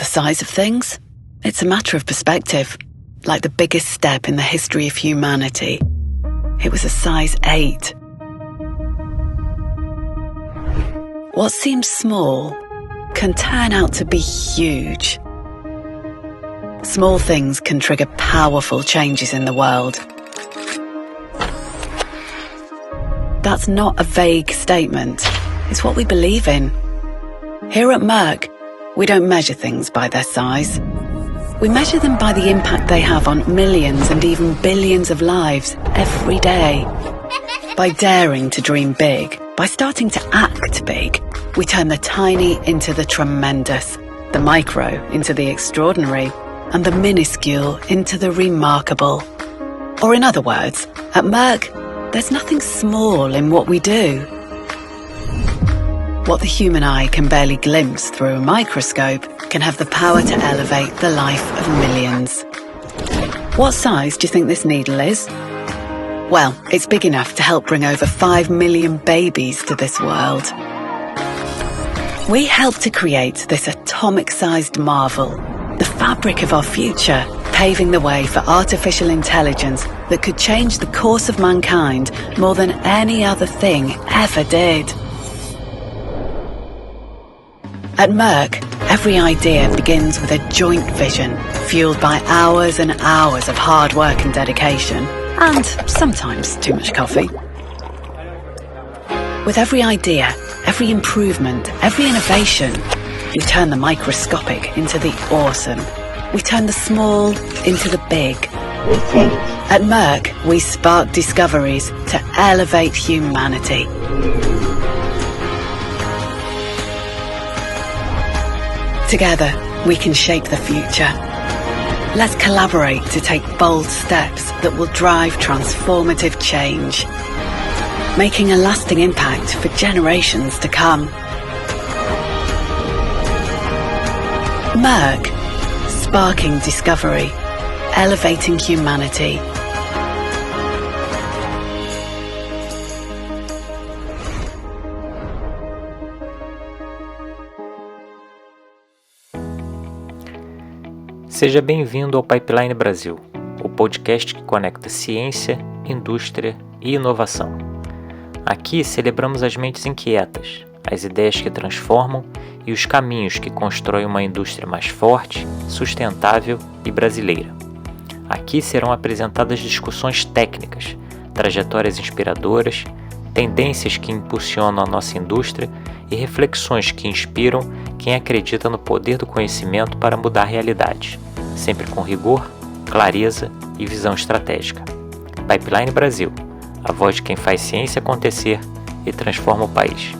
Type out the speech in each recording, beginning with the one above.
size of things? It's a matter of perspective, like the biggest step in the history of humanity. It was a size 8. What seems small can turn out to be huge. Small things can trigger powerful changes in the world. That's not a vague statement. It's what we believe in. Here at Merck, we don't measure things by their size. We measure them by the impact they have on millions and even billions of lives every day. By daring to dream big, by starting to act big, we turn the tiny into the tremendous, the micro into the extraordinary, and the minuscule into the remarkable. Or in other words, at Merck, there's nothing small in what we do. What the human eye can barely glimpse through a microscope can have the power to elevate the life of millions. What size do you think this needle is? Well, it's big enough to help bring over 5 million babies to this world. We helped to create this atomic-sized marvel, the fabric of our future, paving the way for artificial intelligence that could change the course of mankind more than any other thing ever did. At Merck, every idea begins with a joint vision, fueled by hours and hours of hard work and dedication, and sometimes too much coffee. With every idea, every improvement, every innovation, we turn the microscopic into the awesome. We turn the small into the big. At Merck, we spark discoveries to elevate humanity. Together, we can shape the future. Let's collaborate to take bold steps that will drive transformative change, making a lasting impact for generations to come. Merck, sparking discovery, elevating humanity. Seja bem-vindo ao Pipeline Brasil, o podcast que conecta ciência, indústria e inovação. Aqui celebramos as mentes inquietas, as ideias que transformam e os caminhos que constroem uma indústria mais forte, sustentável e brasileira. Aqui serão apresentadas discussões técnicas, trajetórias inspiradoras, tendências que impulsionam a nossa indústria e reflexões que inspiram quem acredita no poder do conhecimento para mudar a realidade, sempre com rigor, clareza e visão estratégica. Pipeline Brasil, a voz de quem faz ciência acontecer e transforma o país.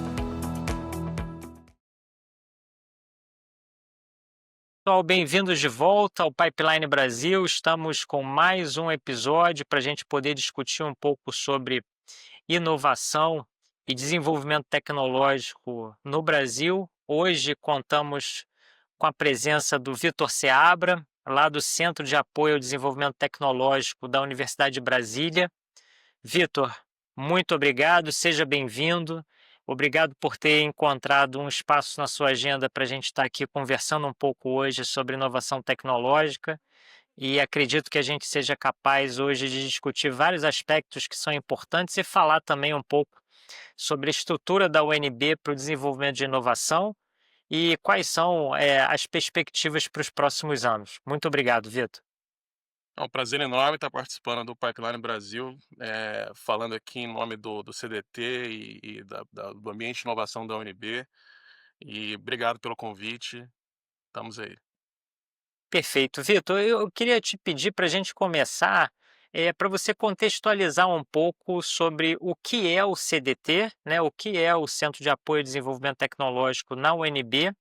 Pessoal, bem-vindos de volta ao Pipeline Brasil. Estamos com mais um episódio para a gente poder discutir um pouco sobre inovação e desenvolvimento tecnológico no Brasil. Hoje contamos com a presença do Vitor Seabra, lá do Centro de Apoio ao Desenvolvimento Tecnológico da Universidade de Brasília. Vitor, muito obrigado, seja bem-vindo. Obrigado por ter encontrado um espaço na sua agenda para a gente estar aqui conversando um pouco hoje sobre inovação tecnológica. E acredito que a gente seja capaz hoje de discutir vários aspectos que são importantes e falar também um pouco sobre a estrutura da UNB para o desenvolvimento de inovação e quais são as perspectivas para os próximos anos. Muito obrigado, Vitor. É um prazer enorme estar participando do Pipeline Brasil, falando aqui em nome do CDT e do Ambiente de Inovação da UNB. E obrigado pelo convite. Estamos aí. Perfeito. Vitor, eu queria te pedir para a gente começar, para você contextualizar um pouco sobre o que é o CDT, né, o que é o Centro de Apoio ao Desenvolvimento Tecnológico na UNB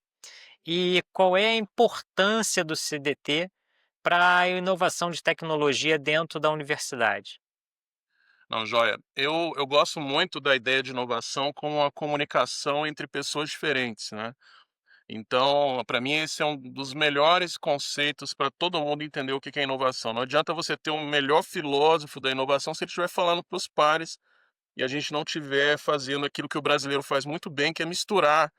e qual é a importância do CDT para a inovação de tecnologia dentro da universidade. Não, joia. Eu gosto muito da ideia de inovação como uma comunicação entre pessoas diferentes, né? Então, para mim, esse é um dos melhores conceitos para todo mundo entender o que é inovação. Não adianta você ter um melhor filósofo da inovação se ele estiver falando para os pares e a gente não estiver fazendo aquilo que o brasileiro faz muito bem, que é misturar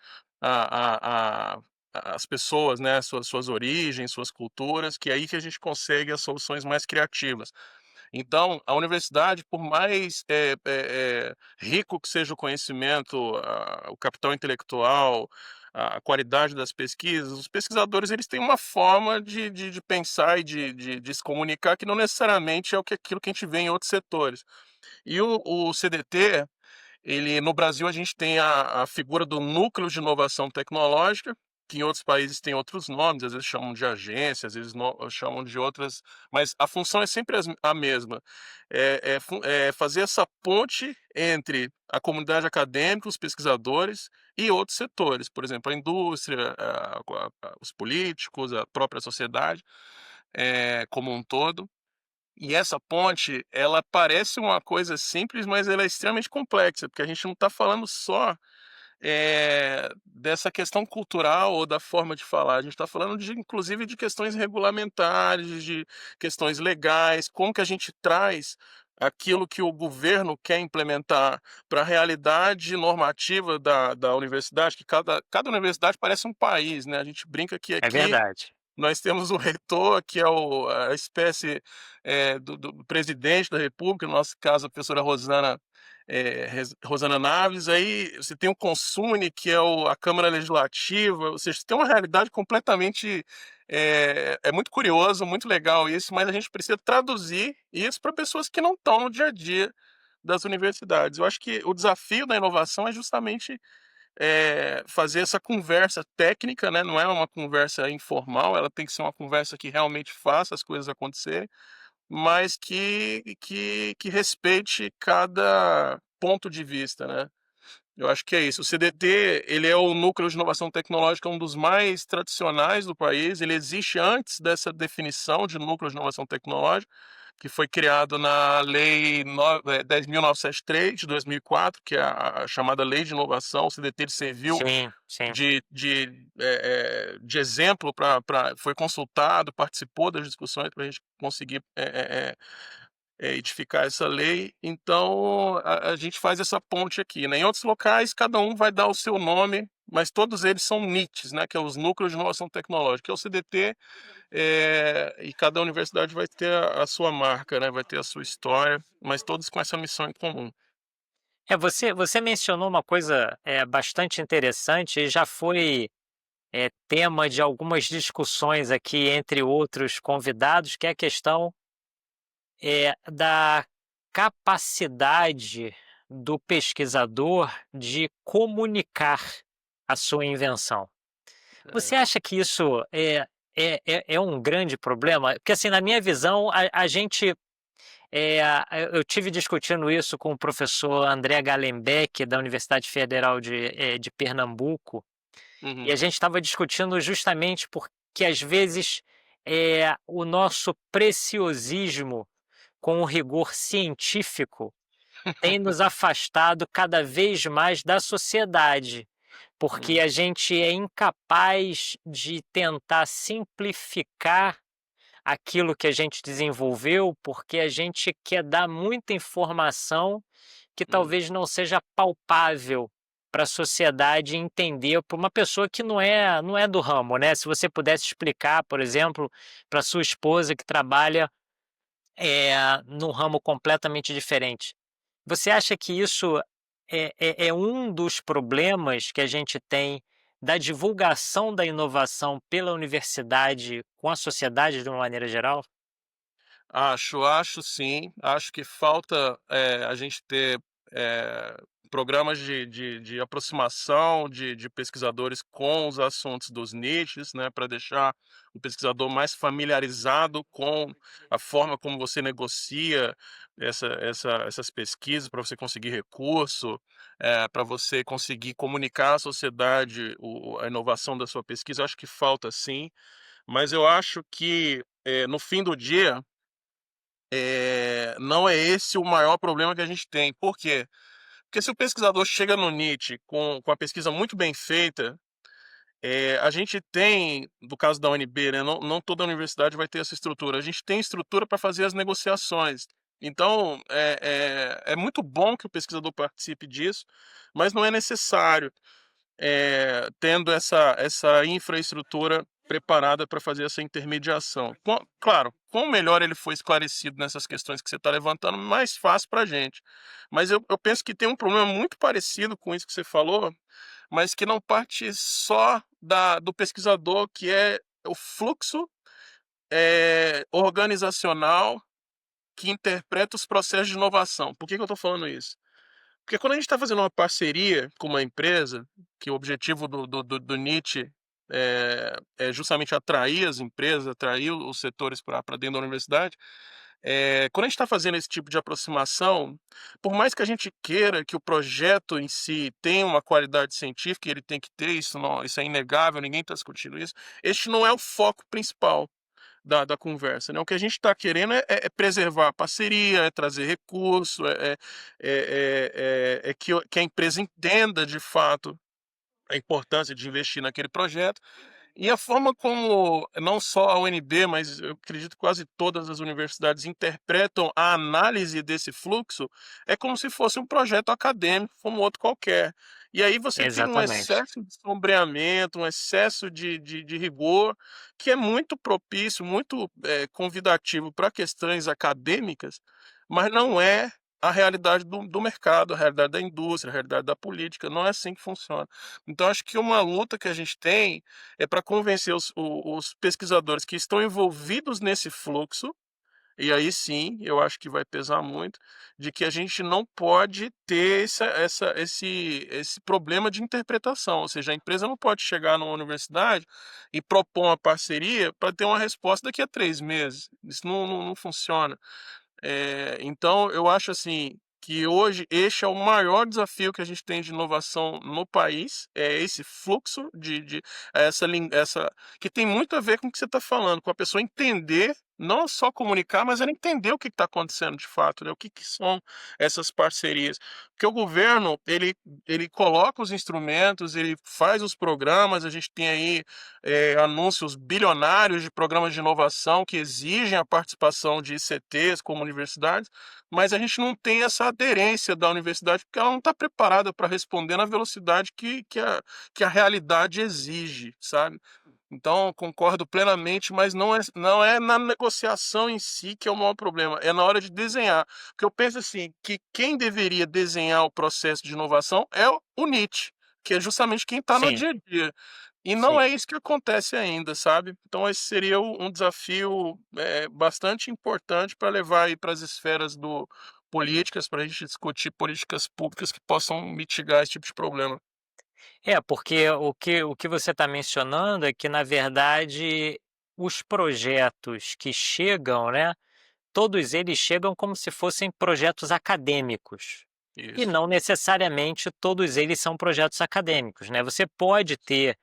as pessoas, né, suas origens, suas culturas, que é aí que a gente consegue as soluções mais criativas. Então, a universidade, por mais rico que seja o conhecimento, o capital intelectual, a qualidade das pesquisas, os pesquisadores eles têm uma forma de pensar e de se comunicar que não necessariamente é aquilo que a gente vê em outros setores. E o CDT, ele, no Brasil, a gente tem a figura do Núcleo de Inovação Tecnológica, que em outros países tem outros nomes, às vezes chamam de agência, às vezes chamam de outras, mas a função é sempre a mesma. É fazer essa ponte entre a comunidade acadêmica, os pesquisadores e outros setores, por exemplo, a indústria, os políticos, a própria sociedade como um todo. E essa ponte, ela parece uma coisa simples, mas ela é extremamente complexa, porque a gente não está falando só dessa questão cultural ou da forma de falar, a gente está falando inclusive de questões regulamentares, de questões legais, como que a gente traz aquilo que o governo quer implementar para a realidade normativa da universidade, que cada universidade parece um país, né? A gente brinca que É aqui verdade. nós temos o reitor, que é a espécie do presidente da República, no nosso caso, a professora Rosana Naves. Aí você tem o Consune, que é a Câmara Legislativa, ou seja, tem uma realidade completamente. É muito curioso, muito legal isso, mas a gente precisa traduzir isso para pessoas que não estão no dia a dia das universidades. Eu acho que o desafio da inovação é justamente fazer essa conversa técnica, né? Não é uma conversa informal, ela tem que ser uma conversa que realmente faça as coisas acontecerem, mas que respeite cada ponto de vista, né? Eu acho que é isso. O CDT, ele é o Núcleo de Inovação Tecnológica, um dos mais tradicionais do país. Ele existe antes dessa definição de Núcleo de Inovação Tecnológica, que foi criado na Lei 10.973 de 2004, que é a chamada Lei de Inovação. O CDT ele serviu Sim, sim. de exemplo foi consultado, participou das discussões para a gente conseguir edificar essa lei. Então, a gente faz essa ponte aqui, né? Em outros locais, cada um vai dar o seu nome, mas todos eles são NITs, né? Que é os Núcleos de Inovação Tecnológica, que é o CDT, e cada universidade vai ter a sua marca, né? Vai ter a sua história, mas todos com essa missão em comum. Você mencionou uma coisa bastante interessante e já foi tema de algumas discussões aqui entre outros convidados, que é a questão da capacidade do pesquisador de comunicar a sua invenção. Você É. acha que isso é um grande problema? Porque, assim, na minha visão, a gente. Eu tive discutindo isso com o professor André Gallenbeck, da Universidade Federal de Pernambuco, e a Uhum, gente estava discutindo justamente porque, às vezes, o nosso preciosismo com o rigor científico tem nos afastado cada vez mais da sociedade, porque uhum, a gente é incapaz de tentar simplificar aquilo que a gente desenvolveu, porque a gente quer dar muita informação que uhum, talvez não seja palpável para a sociedade entender, para uma pessoa que não é do ramo, né? Se você pudesse explicar, por exemplo, para sua esposa que trabalha num ramo completamente diferente. Você acha que isso é um dos problemas que a gente tem da divulgação da inovação pela universidade com a sociedade de uma maneira geral? Acho sim. Acho que falta a gente ter programas de aproximação de pesquisadores com os assuntos dos nichos, né, para deixar o pesquisador mais familiarizado com a forma como você negocia essas pesquisas, para você conseguir recurso, para você conseguir comunicar à sociedade a inovação da sua pesquisa. Eu acho que falta sim, mas eu acho que no fim do dia não é esse o maior problema que a gente tem. Por quê? Porque se o pesquisador chega no NIT com a pesquisa muito bem feita, a gente tem, no caso da UNB, né, não toda universidade vai ter essa estrutura. A gente tem estrutura para fazer as negociações. Então, é muito bom que o pesquisador participe disso, mas não é necessário. tendo essa infraestrutura preparada para fazer essa intermediação. Claro, quanto melhor ele for esclarecido nessas questões que você está levantando, mais fácil para a gente. Mas eu penso que tem um problema muito parecido com isso que você falou, mas que não parte só do pesquisador, que é o fluxo organizacional que interpreta os processos de inovação. Por que eu estou falando isso? Porque quando a gente está fazendo uma parceria com uma empresa, que o objetivo do Nietzsche é justamente atrair as empresas, atrair os setores para dentro da universidade, quando a gente está fazendo esse tipo de aproximação, por mais que a gente queira que o projeto em si tenha uma qualidade científica, e ele tem que ter, isso é inegável, ninguém está discutindo isso, este não é o foco principal da conversa, né? O que a gente está querendo é preservar a parceria, é trazer recurso, que a empresa entenda de fato a importância de investir naquele projeto. E a forma como não só a UNB, mas eu acredito quase todas as universidades interpretam a análise desse fluxo é como se fosse um projeto acadêmico como outro qualquer. E aí você tem um Exatamente. excesso de sombreamento, um excesso de rigor, que é muito propício, muito convidativo para questões acadêmicas, mas não é a realidade do mercado, a realidade da indústria, a realidade da política, não é assim que funciona. Então acho que uma luta que a gente tem é para convencer os pesquisadores que estão envolvidos nesse fluxo, e aí sim, eu acho que vai pesar muito, de que a gente não pode ter esse problema de interpretação, ou seja, a empresa não pode chegar numa universidade e propor uma parceria para ter uma resposta daqui a 3 meses. Isso não funciona. Então eu acho assim que hoje este é o maior desafio que a gente tem de inovação no país, é esse fluxo essa que tem muito a ver com o que você está falando, com a pessoa entender, não só comunicar, mas ela entender o que está acontecendo de fato, né? O que são essas parcerias. Porque o governo, ele coloca os instrumentos, ele faz os programas, a gente tem aí anúncios bilionários de programas de inovação que exigem a participação de ICTs como universidades, mas a gente não tem essa aderência da universidade porque ela não está preparada para responder na velocidade que a realidade exige, sabe? Então, concordo plenamente, mas não é na negociação em si que é o maior problema, é na hora de desenhar. Porque eu penso assim, que quem deveria desenhar o processo de inovação é o Nietzsche, que é justamente quem está no Sim, dia a dia. E não sim. é isso que acontece ainda, sabe? Então esse seria um desafio bastante importante para levar aí para as esferas do políticas, para a gente discutir políticas públicas que possam mitigar esse tipo de problema. Porque o que você está mencionando é que, na verdade, os projetos que chegam, né, todos eles chegam como se fossem projetos acadêmicos. E Isso, não necessariamente todos eles são projetos acadêmicos, né? Você pode ter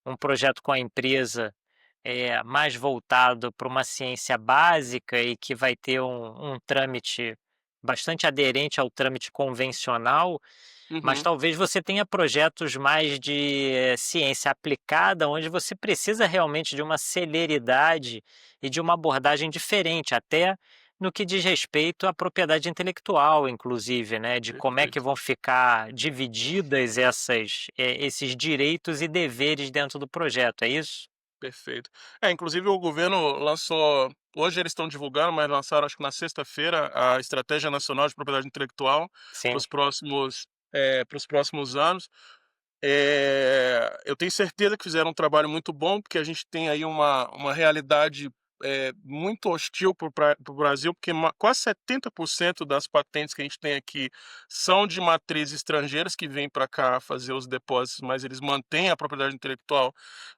um projeto com a empresa mais voltado para uma ciência básica e que vai ter um trâmite bastante aderente ao trâmite convencional, mas uhum, talvez você tenha projetos mais de ciência aplicada, onde você precisa realmente de uma celeridade e de uma abordagem diferente, até no que diz respeito à propriedade intelectual, inclusive, né? De como é que perfeito. vão ficar divididas esses direitos e deveres dentro do projeto, é isso? Perfeito. Inclusive o governo lançou, hoje eles estão divulgando, mas lançaram acho que na sexta-feira a Estratégia Nacional de Propriedade Intelectual para Sim. os próximos anos. Eu tenho certeza que fizeram um trabalho muito bom, porque a gente tem aí uma realidade muito hostil para o Brasil, porque quase 70% das patentes que a gente tem aqui são de matrizes estrangeiras que vêm para cá fazer os depósitos, mas eles mantêm a propriedade intelectual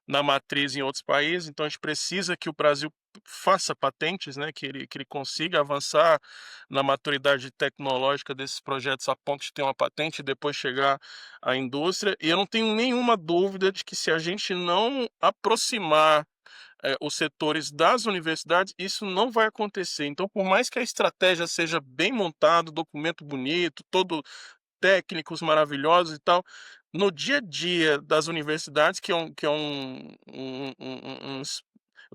na matriz em outros países, então a gente precisa que o Brasil faça patentes, né, que ele consiga avançar na maturidade tecnológica desses projetos a ponto de ter uma patente e depois chegar à indústria. E eu não tenho nenhuma dúvida de que se a gente não aproximar os setores das universidades, isso não vai acontecer. Então, por mais que a estratégia seja bem montada, documento bonito, todo técnicos maravilhosos e tal, no dia a dia das universidades, que é um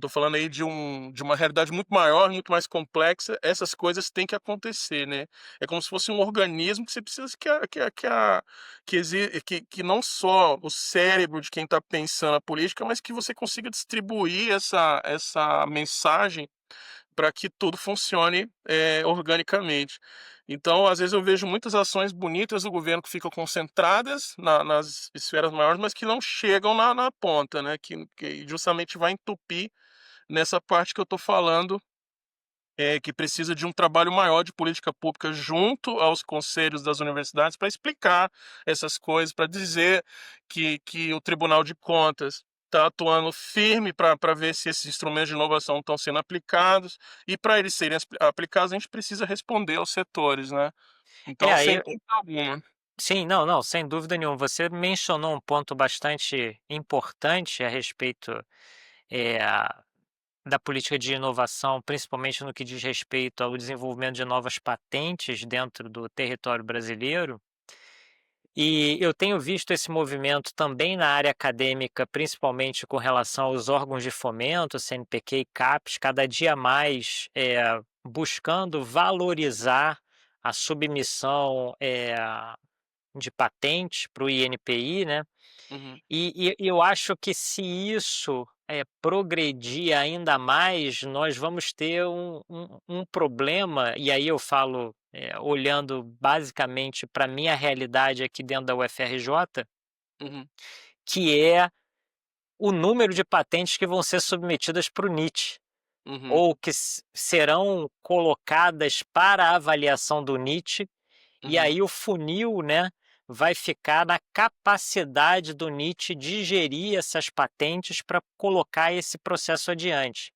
tô falando aí de uma realidade muito maior, muito mais complexa, essas coisas têm que acontecer, né. É como se fosse um organismo que você precisa que não só o cérebro de quem está pensando a política, mas que você consiga distribuir essa mensagem para que tudo funcione, organicamente. Então, às vezes eu vejo muitas ações bonitas do governo que ficam concentradas nas esferas maiores, mas que não chegam na ponta, né, que justamente vai entupir nessa parte que eu estou falando, que precisa de um trabalho maior de política pública junto aos conselhos das universidades para explicar essas coisas, para dizer que o Tribunal de Contas está atuando firme para ver se esses instrumentos de inovação estão sendo aplicados, e para eles serem aplicados a gente precisa responder aos setores, né. Então, sem Aí, dúvida alguma. sim, não, não, sem dúvida nenhuma. Você mencionou um ponto bastante importante a respeito eh, da política de inovação, principalmente no que diz respeito ao desenvolvimento de novas patentes dentro do território brasileiro. E eu tenho visto esse movimento também na área acadêmica, principalmente com relação aos órgãos de fomento, CNPq e CAPES, cada dia mais buscando valorizar a submissão de patente para o INPI, né? Uhum, E eu acho que se isso progredir ainda mais, nós vamos ter um problema, e aí eu falo olhando basicamente para a minha realidade aqui dentro da UFRJ, uhum, que é o número de patentes que vão ser submetidas para o NIT, uhum, ou que serão colocadas para a avaliação do NIT. E uhum, aí o funil, né, vai ficar na capacidade do NIT de gerir essas patentes para colocar esse processo adiante.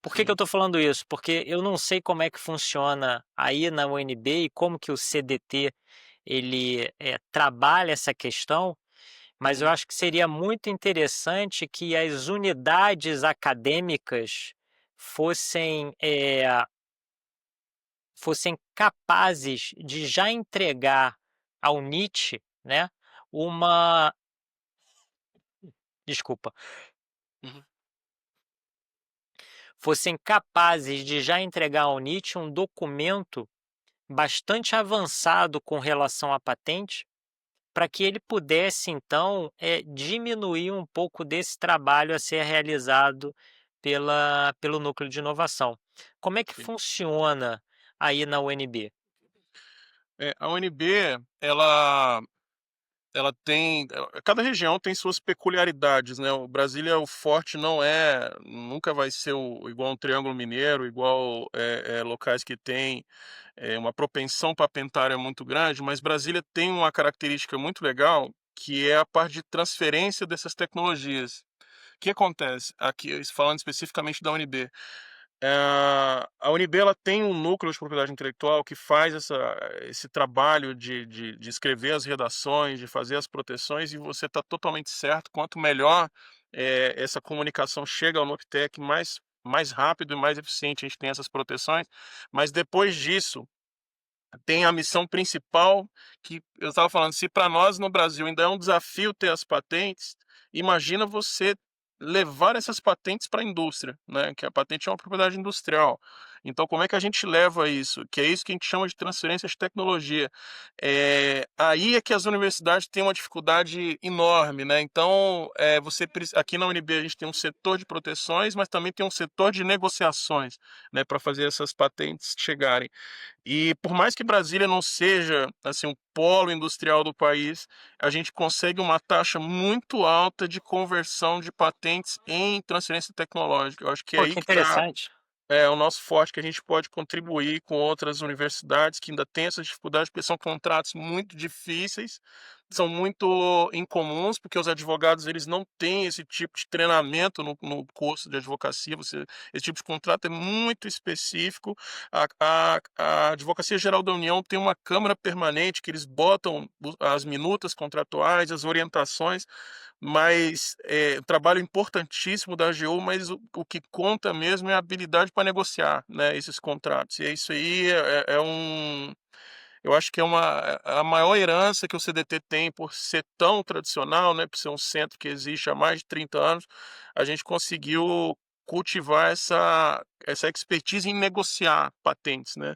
Por que eu sim, estou falando isso? Porque eu não sei como é que funciona aí na UNB e como que o CDT ele trabalha essa questão, mas eu uhum, acho que seria muito interessante que as unidades acadêmicas fossem fossem capazes de já entregar ao Nietzsche, né, uma desculpa, uhum, fossem capazes de já entregar ao Nietzsche um documento bastante avançado com relação à patente, para que ele pudesse então diminuir um pouco desse trabalho a ser realizado pelo núcleo de inovação. Como é que sim. funciona aí na UNB? A UNB, ela tem, cada região tem suas peculiaridades, né, o Brasília, o forte nunca vai ser igual um Triângulo Mineiro, igual, locais que têm, uma propensão patentária muito grande, mas Brasília tem uma característica muito legal, que é a parte de transferência dessas tecnologias. O que acontece? Aqui, falando especificamente da UNB, a UNB ela tem um núcleo de propriedade intelectual que faz esse trabalho de escrever as redações, de fazer as proteções, e você está totalmente certo. Quanto melhor essa comunicação chega ao Noctec, mais rápido e mais eficiente a gente tem essas proteções. Mas depois disso, tem a missão principal, que eu estava falando, se para nós no Brasil ainda é um desafio ter as patentes, imagina você levar essas patentes para a indústria, né, que a patente é uma propriedade industrial. Então como é que a gente leva isso? Que é isso que a gente chama de transferência de tecnologia. Aí é que as universidades têm uma dificuldade enorme, né, então, aqui na UNB a gente tem um setor de proteções, mas também tem um setor de negociações, né, para fazer essas patentes chegarem. E por mais que Brasília não seja, assim, um polo industrial do país, a gente consegue uma taxa muito alta de conversão de patentes em transferência tecnológica. Eu acho que é Pô, aí que que está interessante. o nosso forte, que a gente pode contribuir com outras universidades que ainda têm essas dificuldades, porque são contratos muito difíceis, são muito incomuns, porque os advogados eles não têm esse tipo de treinamento no curso de advocacia. Esse tipo de contrato é muito específico. A Advocacia Geral da União tem uma câmara permanente que eles botam as minutas contratuais, as orientações, mas um trabalho importantíssimo da AGU, mas o que conta mesmo é a habilidade para negociar, né, esses contratos. E é isso aí, eu acho que é a maior herança que o CDT tem por ser tão tradicional, né, por ser um centro que existe há mais de 30 anos. A gente conseguiu cultivar essa expertise em negociar patentes, né.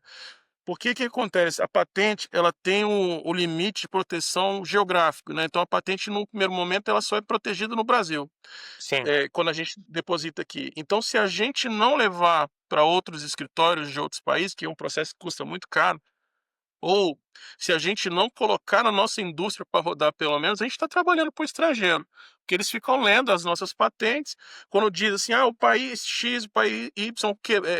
Porque que acontece? A patente, ela tem o limite de proteção geográfico, né, então a patente num primeiro momento ela só é protegida no Brasil, Sim. quando a gente deposita aqui. Então se a gente não levar para outros escritórios de outros países, que é um processo que custa muito caro, ou se a gente não colocar a nossa indústria para rodar pelo menos, a gente está trabalhando para o estrangeiro, porque eles ficam lendo as nossas patentes, quando diz assim: "Ah, o país X, o país Y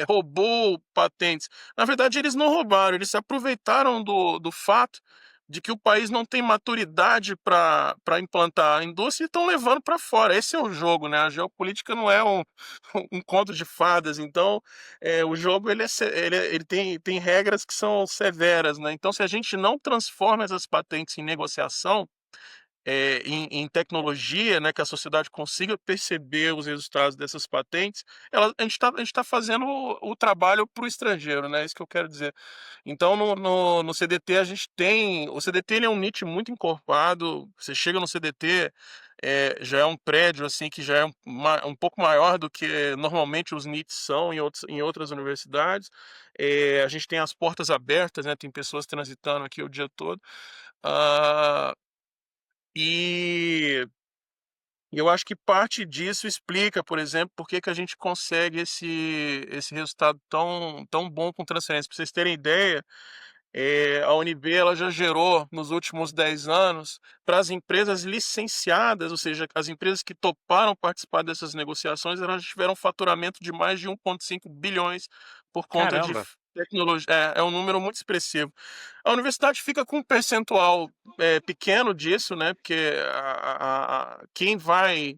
roubou patentes". Na verdade eles não roubaram, eles se aproveitaram do fato de que o país não tem maturidade para implantar a indústria e estão levando para fora. Esse é o jogo, né, a geopolítica não é um conto de fadas, então o jogo ele tem regras que são severas, né? Então, se a gente não transforma essas patentes em negociação, em tecnologia, né, que a sociedade consiga perceber os resultados dessas patentes, a gente tá fazendo o trabalho para o estrangeiro, né? Isso que eu quero dizer. Então, no CDT a gente tem. O CDT ele é um nicho muito encorpado. Você chega no CDT, já é um prédio assim que já é um pouco maior do que normalmente os NITs são em outras universidades. A gente tem as portas abertas, né? Tem pessoas transitando aqui o dia todo. Ah, e eu acho que parte disso explica, por exemplo, por que que a gente consegue esse resultado tão bom com transferência. Para vocês terem ideia, a UNB ela já gerou nos últimos 10 anos para as empresas licenciadas, ou seja, as empresas que toparam participar dessas negociações, elas tiveram um faturamento de mais de 1,5 bilhões por conta de Caramba. tecnologia. É um número muito expressivo. A universidade fica com um percentual pequeno disso, né? Porque quem vai,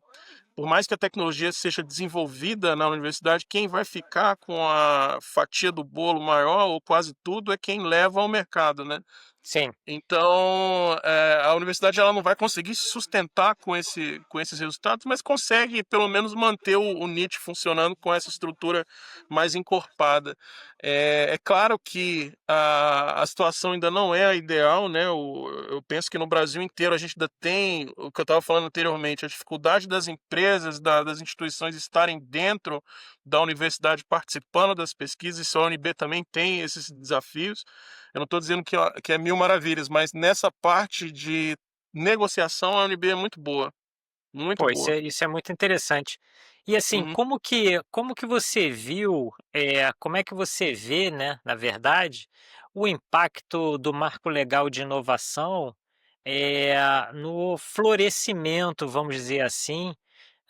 por mais que a tecnologia seja desenvolvida na universidade, quem vai ficar com a fatia do bolo maior, ou quase tudo, é quem leva ao mercado, né? Sim. Então, a universidade ela não vai conseguir se sustentar com esses resultados, mas consegue pelo menos manter o NIT funcionando com essa estrutura mais encorpada. É claro que a situação ainda não é a ideal, né? Eu penso que no Brasil inteiro a gente ainda tem o que eu estava falando anteriormente, a dificuldade das empresas, das instituições estarem dentro da universidade participando das pesquisas, e a UNB também tem esses desafios. Eu não estou dizendo que é mil maravilhas, mas nessa parte de negociação a UNB é muito boa, muito Pô, boa. isso é muito interessante. E assim, Uhum. como que você viu, como é que você vê, né, na verdade, o impacto do marco legal de inovação, no florescimento, vamos dizer assim,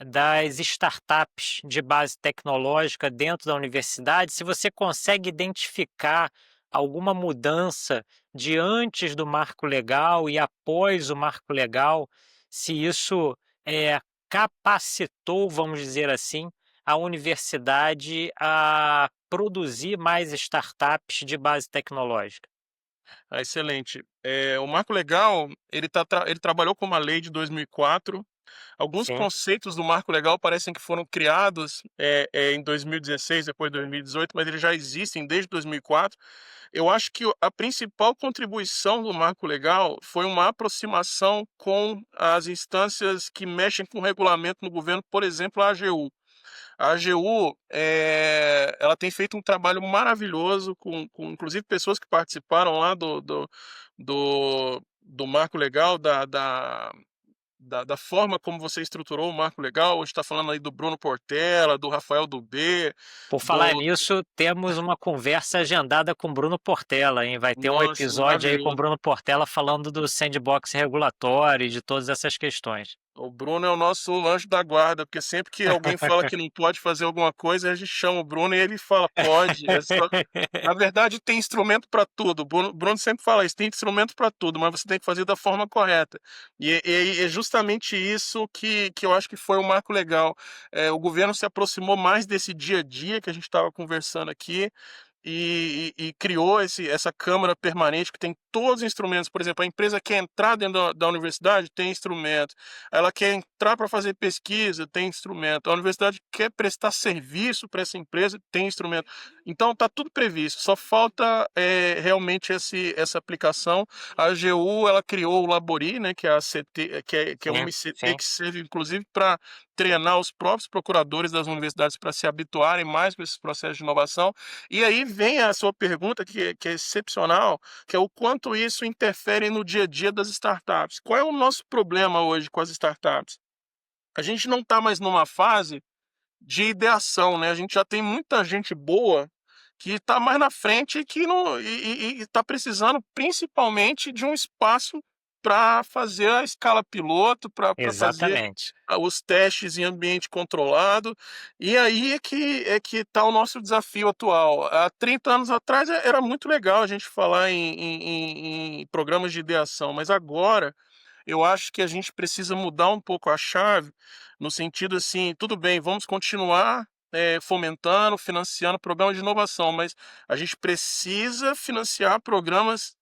das startups de base tecnológica dentro da universidade, se você consegue identificar alguma mudança de antes do marco legal e após o marco legal, se isso capacitou, vamos dizer assim, a universidade a produzir mais startups de base tecnológica. Excelente. O marco legal, ele trabalhou com uma lei de 2004. Alguns Sim, conceitos do marco legal parecem que foram criados em 2016, depois de 2018, mas eles já existem desde 2004. Eu acho que a principal contribuição do marco legal foi uma aproximação com as instâncias que mexem com o regulamento no governo, por exemplo, a AGU. A AGU, ela tem feito um trabalho maravilhoso com inclusive pessoas que participaram lá do marco legal, da forma como você estruturou o marco legal. Hoje está falando aí do Bruno Portela, do Rafael Dubé, por falar do... nisso, temos uma conversa agendada com Bruno Portela, hein? Vai ter um Nossa, episódio aí com maravilhoso. Bruno Portela falando do sandbox regulatório e de todas essas questões. O Bruno é o nosso anjo da guarda, porque sempre que alguém fala que não pode fazer alguma coisa, a gente chama o Bruno e ele fala, pode. Na verdade, tem instrumento para tudo. O Bruno sempre fala isso, tem instrumento para tudo, mas você tem que fazer da forma correta. E é justamente isso que eu acho que foi um marco legal. O governo se aproximou mais desse dia a dia que a gente estava conversando aqui, e criou essa câmara permanente que tem todos os instrumentos. Por exemplo, a empresa quer entrar dentro da universidade, tem instrumento. Ela quer entrar para fazer pesquisa, tem instrumento. A universidade quer prestar serviço para essa empresa, tem instrumento. Então está tudo previsto, só falta realmente essa aplicação. A AGU ela criou o Labori, né, que é a CT, que é uma Sim, ICT sim. que serve inclusive para treinar os próprios procuradores das universidades para se habituarem mais com esses processos de inovação. E aí vem a sua pergunta, que é excepcional, que é o quanto isso interfere no dia a dia das startups. Qual é o nosso problema hoje com as startups? A gente não está mais numa fase de ideação, né? A gente já tem muita gente boa que está mais na frente e que não está precisando principalmente de um espaço para fazer a escala piloto, para fazer Exatamente. os testes em ambiente controlado. E aí é que está o nosso desafio atual. Há 30 anos atrás era muito legal a gente falar em programas de ideação, mas agora eu acho que a gente precisa mudar um pouco a chave, no sentido assim, tudo bem, vamos continuar fomentando, financiando programas de inovação, mas a gente precisa financiar programas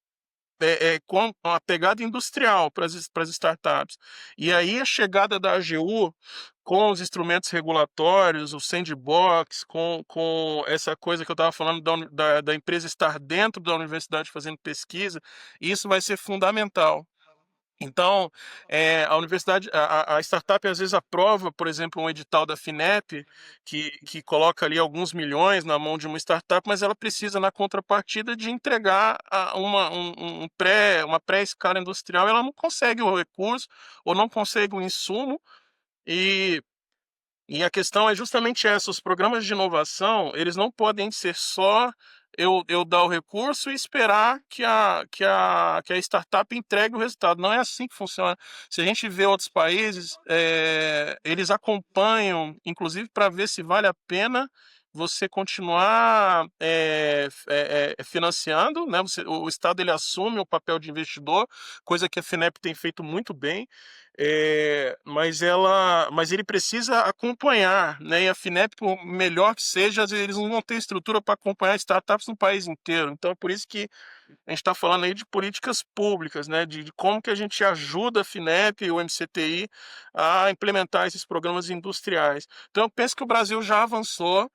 com uma pegada industrial para as startups. E aí a chegada da AGU com os instrumentos regulatórios, o sandbox, com essa coisa que eu estava falando da empresa estar dentro da universidade fazendo pesquisa, isso vai ser fundamental. Então, a universidade, a startup às vezes aprova, por exemplo, um edital da FINEP, que coloca ali alguns milhões na mão de uma startup, mas ela precisa, na contrapartida, de entregar uma pré-escala industrial, ela não consegue o recurso ou não consegue o insumo, e a questão é justamente essa: os programas de inovação, eles não podem ser só eu dar o recurso e esperar que a startup entregue o resultado. Não é assim que funciona. Se a gente vê outros países, eles acompanham, inclusive para ver se vale a pena você continuar financiando, né? O Estado ele assume o papel de investidor, coisa que a FINEP tem feito muito bem. Mas ele precisa acompanhar, né? E a FINEP, por melhor que seja, às vezes eles não vão ter estrutura para acompanhar startups no país inteiro. Então é por isso que a gente está falando aí de políticas públicas, né? De como que a gente ajuda a FINEP e o MCTI a implementar esses programas industriais. Então eu penso que o Brasil já avançou.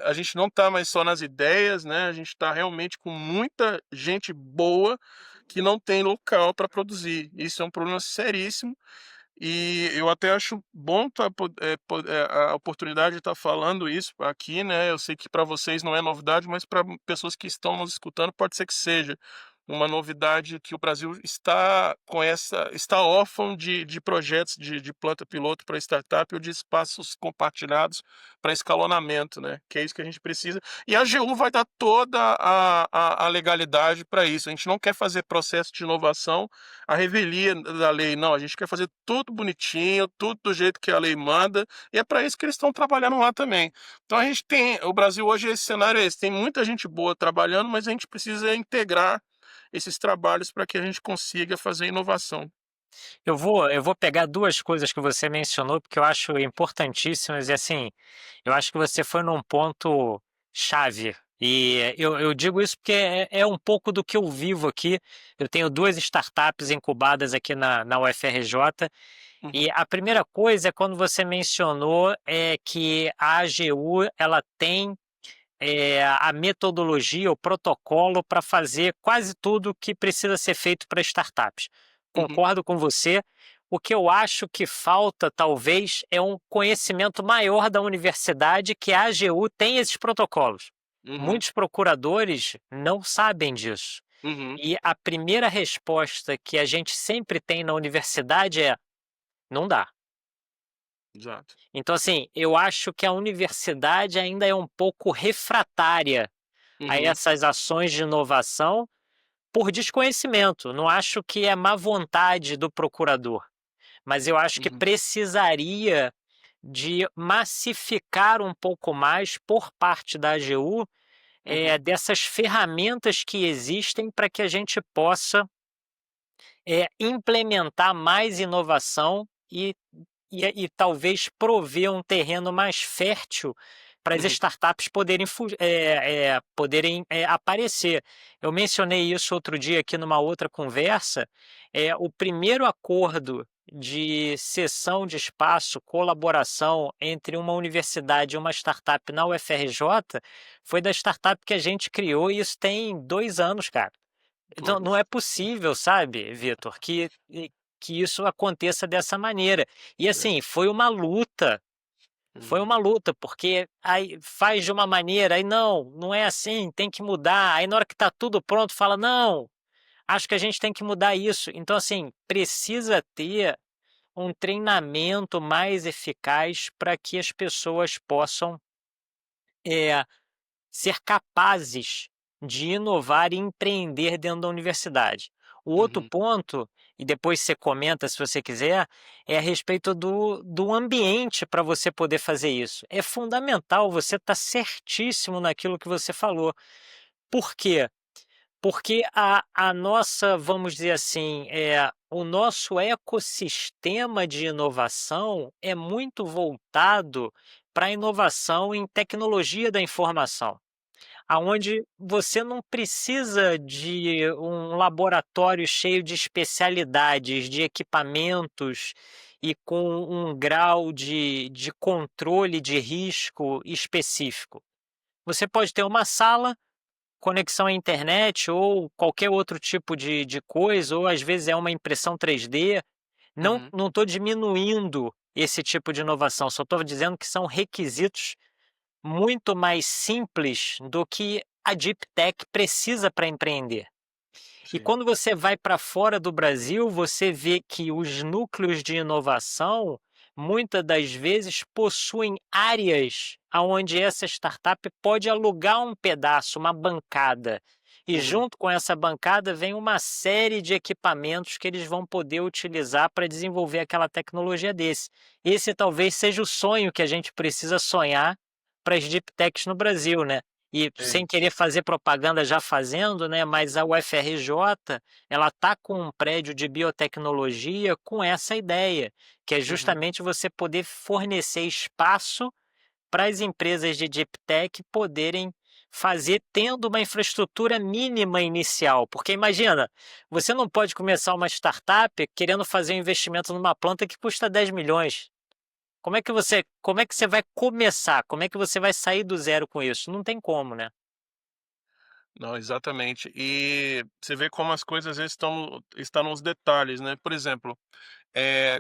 A gente não está mais só nas ideias, né? A gente está realmente com muita gente boa que não tem local para produzir. Isso é um problema seríssimo. E eu até acho bom a oportunidade de estar falando isso aqui, né? Eu sei que para vocês não é novidade, mas para pessoas que estão nos escutando pode ser que seja uma novidade, que o Brasil está órfão de projetos de planta piloto para startup ou de espaços compartilhados para escalonamento, né? Que é isso que a gente precisa. E a AGU vai dar toda a legalidade para isso. A gente não quer fazer processo de inovação à revelia da lei, não. A gente quer fazer tudo bonitinho, tudo do jeito que a lei manda, e é para isso que eles estão trabalhando lá também. Então o Brasil hoje, esse cenário é esse: tem muita gente boa trabalhando, mas a gente precisa integrar esses trabalhos para que a gente consiga fazer inovação. Eu vou pegar duas coisas que você mencionou, porque eu acho importantíssimas, e assim, eu acho que você foi num ponto chave. E eu digo isso porque é um pouco do que eu vivo aqui. Eu tenho duas startups incubadas aqui na UFRJ. Uhum, E a primeira coisa é quando você mencionou que a AGU ela tem a metodologia, o protocolo para fazer quase tudo que precisa ser feito para startups. uhum, Concordo com você. O que eu acho que falta, talvez, é um conhecimento maior da universidade que a AGU tem esses protocolos. uhum, Muitos procuradores não sabem disso. uhum, E a primeira resposta que a gente sempre tem na universidade é: não dá. exato. Então, assim, eu acho que a universidade ainda é um pouco refratária a Uhum, essas ações de inovação por desconhecimento. Não acho que é má vontade do procurador, mas eu acho que uhum, precisaria de massificar um pouco mais por parte da AGU uhum, dessas ferramentas que existem para que a gente possa implementar mais inovação e talvez prover um terreno mais fértil para as uhum, startups poderem aparecer. Eu mencionei isso outro dia aqui numa outra conversa. O primeiro acordo de cessão de espaço, colaboração entre uma universidade e uma startup na UFRJ foi da startup que a gente criou, e isso tem 2 anos, cara. Então, não pois. é possível, sabe, Vitor, que que isso aconteça dessa maneira. E É. assim, foi Uhum. uma luta, porque aí faz de uma maneira, aí não é assim, tem que mudar. Aí na hora que está tudo pronto, fala, não, acho que a gente tem que mudar isso. Então, assim, precisa ter um treinamento mais eficaz para que as pessoas possam eh, ser capazes de inovar e empreender dentro da universidade. O outro Uhum. ponto, e depois você comenta se você quiser, é a respeito do ambiente para você poder fazer isso. É fundamental, você está certíssimo naquilo que você falou. Por quê? Porque a nossa, vamos dizer assim, o nosso ecossistema de inovação é muito voltado para a inovação em tecnologia da informação, aonde você não precisa de um laboratório cheio de especialidades, de equipamentos e com um grau de controle de risco específico. Você pode ter uma sala, conexão à internet ou qualquer outro tipo de coisa, ou às vezes é uma impressão 3D. Uhum. Não estou diminuindo esse tipo de inovação, só estou dizendo que são requisitos muito mais simples do que a Deep Tech precisa para empreender. E Sim. quando você vai para fora do Brasil, você vê que os núcleos de inovação, muitas das vezes, possuem áreas onde essa startup pode alugar um pedaço, uma bancada. E Uhum. junto com essa bancada vem uma série de equipamentos que eles vão poder utilizar para desenvolver aquela tecnologia desse. Esse talvez seja o sonho que a gente precisa sonhar para as deep techs no Brasil, né? E É. sem querer fazer propaganda já fazendo, né, mas a UFRJ, ela tá com um prédio de biotecnologia com essa ideia, que é Uhum. justamente você poder fornecer espaço para as empresas de deep tech poderem fazer tendo uma infraestrutura mínima inicial. Porque imagina, você não pode começar uma startup querendo fazer um investimento numa planta que custa 10 milhões. Como é que você vai começar? Como é que você vai sair do zero com isso? Não tem como, né? Não, exatamente. E você vê como as coisas às vezes estão nos detalhes, né? Por exemplo,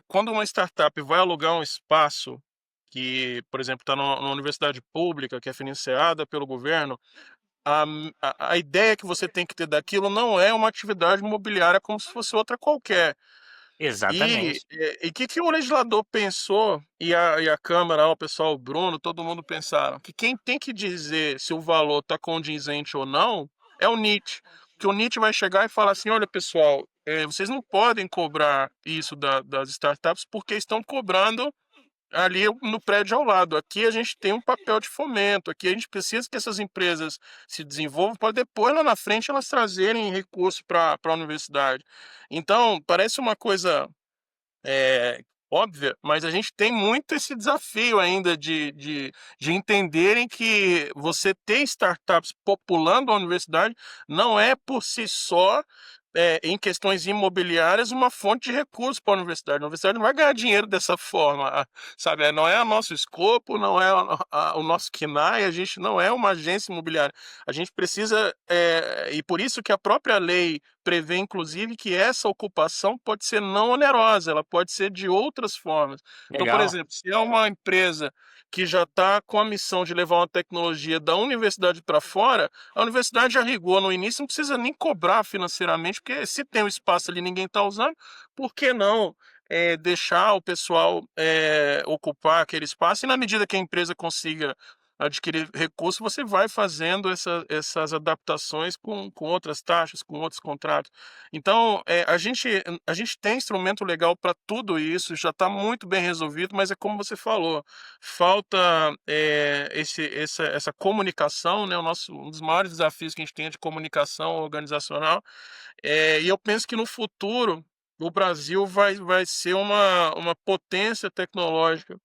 quando uma startup vai alugar um espaço que, por exemplo, está numa universidade pública que é financiada pelo governo, a ideia que você tem que ter daquilo não é uma atividade imobiliária como se fosse outra qualquer. Exatamente. E que o legislador pensou, e a Câmara, o pessoal, o Bruno, todo mundo pensaram, que quem tem que dizer se o valor está condizente ou não é o NIT. Que o NIT vai chegar e falar assim: olha, pessoal, vocês não podem cobrar isso das startups porque estão cobrando ali no prédio ao lado. Aqui a gente tem um papel de fomento, aqui a gente precisa que essas empresas se desenvolvam para depois, lá na frente, elas trazerem recurso para a universidade. Então, parece uma coisa óbvia, mas a gente tem muito esse desafio ainda de entenderem que você ter startups populando a universidade não é por si só, em questões imobiliárias, uma fonte de recursos para a universidade. A universidade não vai ganhar dinheiro dessa forma, sabe? Não é o nosso escopo, não é o nosso KNAI, a gente não é uma agência imobiliária. A gente precisa, e por isso que a própria lei prevê, inclusive, que essa ocupação pode ser não onerosa, ela pode ser de outras formas. Então, por Legal. exemplo, se é uma empresa que já está com a missão de levar uma tecnologia da universidade para fora, a universidade já rigou no início, não precisa nem cobrar financeiramente, porque se tem um espaço ali e ninguém está usando, por que não deixar o pessoal ocupar aquele espaço? E na medida que a empresa consiga adquirir recurso, você vai fazendo essas adaptações com outras taxas, com outros contratos. Então, a gente tem instrumento legal para tudo isso, já está muito bem resolvido, mas é como você falou, falta essa comunicação, né? Um dos maiores desafios que a gente tem é de comunicação organizacional, e eu penso que no futuro o Brasil vai ser uma potência tecnológica,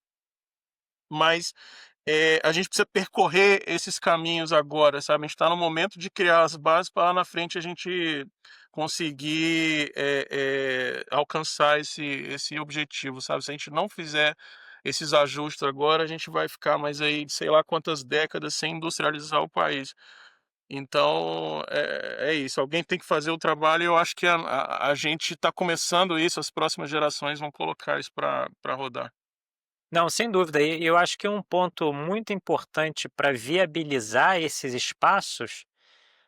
mas a gente precisa percorrer esses caminhos agora, sabe? A gente está no momento de criar as bases para lá na frente a gente conseguir alcançar esse objetivo, sabe? Se a gente não fizer esses ajustes agora, a gente vai ficar mais aí, sei lá quantas décadas sem industrializar o país. Então, é isso, alguém tem que fazer o trabalho e eu acho que a gente está começando isso, as próximas gerações vão colocar isso para rodar. Não, sem dúvida. E eu acho que um ponto muito importante para viabilizar esses espaços,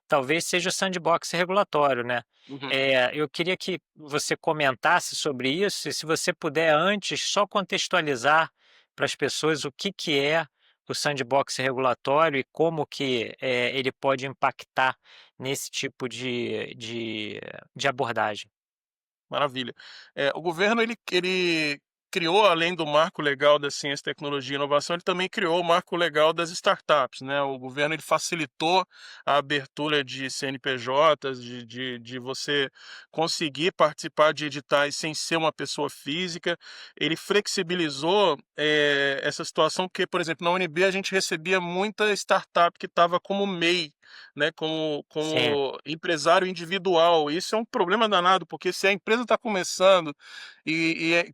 talvez seja o sandbox regulatório, né. Uhum. Eu queria que você comentasse sobre isso e se você puder antes só contextualizar para as pessoas o que é o sandbox regulatório e como que, ele pode impactar nesse tipo de abordagem. Maravilha. O governo ele criou, além do marco legal da ciência, tecnologia e inovação, ele também criou o marco legal das startups, né. O governo ele facilitou a abertura de CNPJs, de você conseguir participar de editais sem ser uma pessoa física. Ele flexibilizou, essa situação, porque, por exemplo, na UNB a gente recebia muita startup que estava como MEI, né, como Sim, empresário individual. Isso é um problema danado, porque se a empresa está começando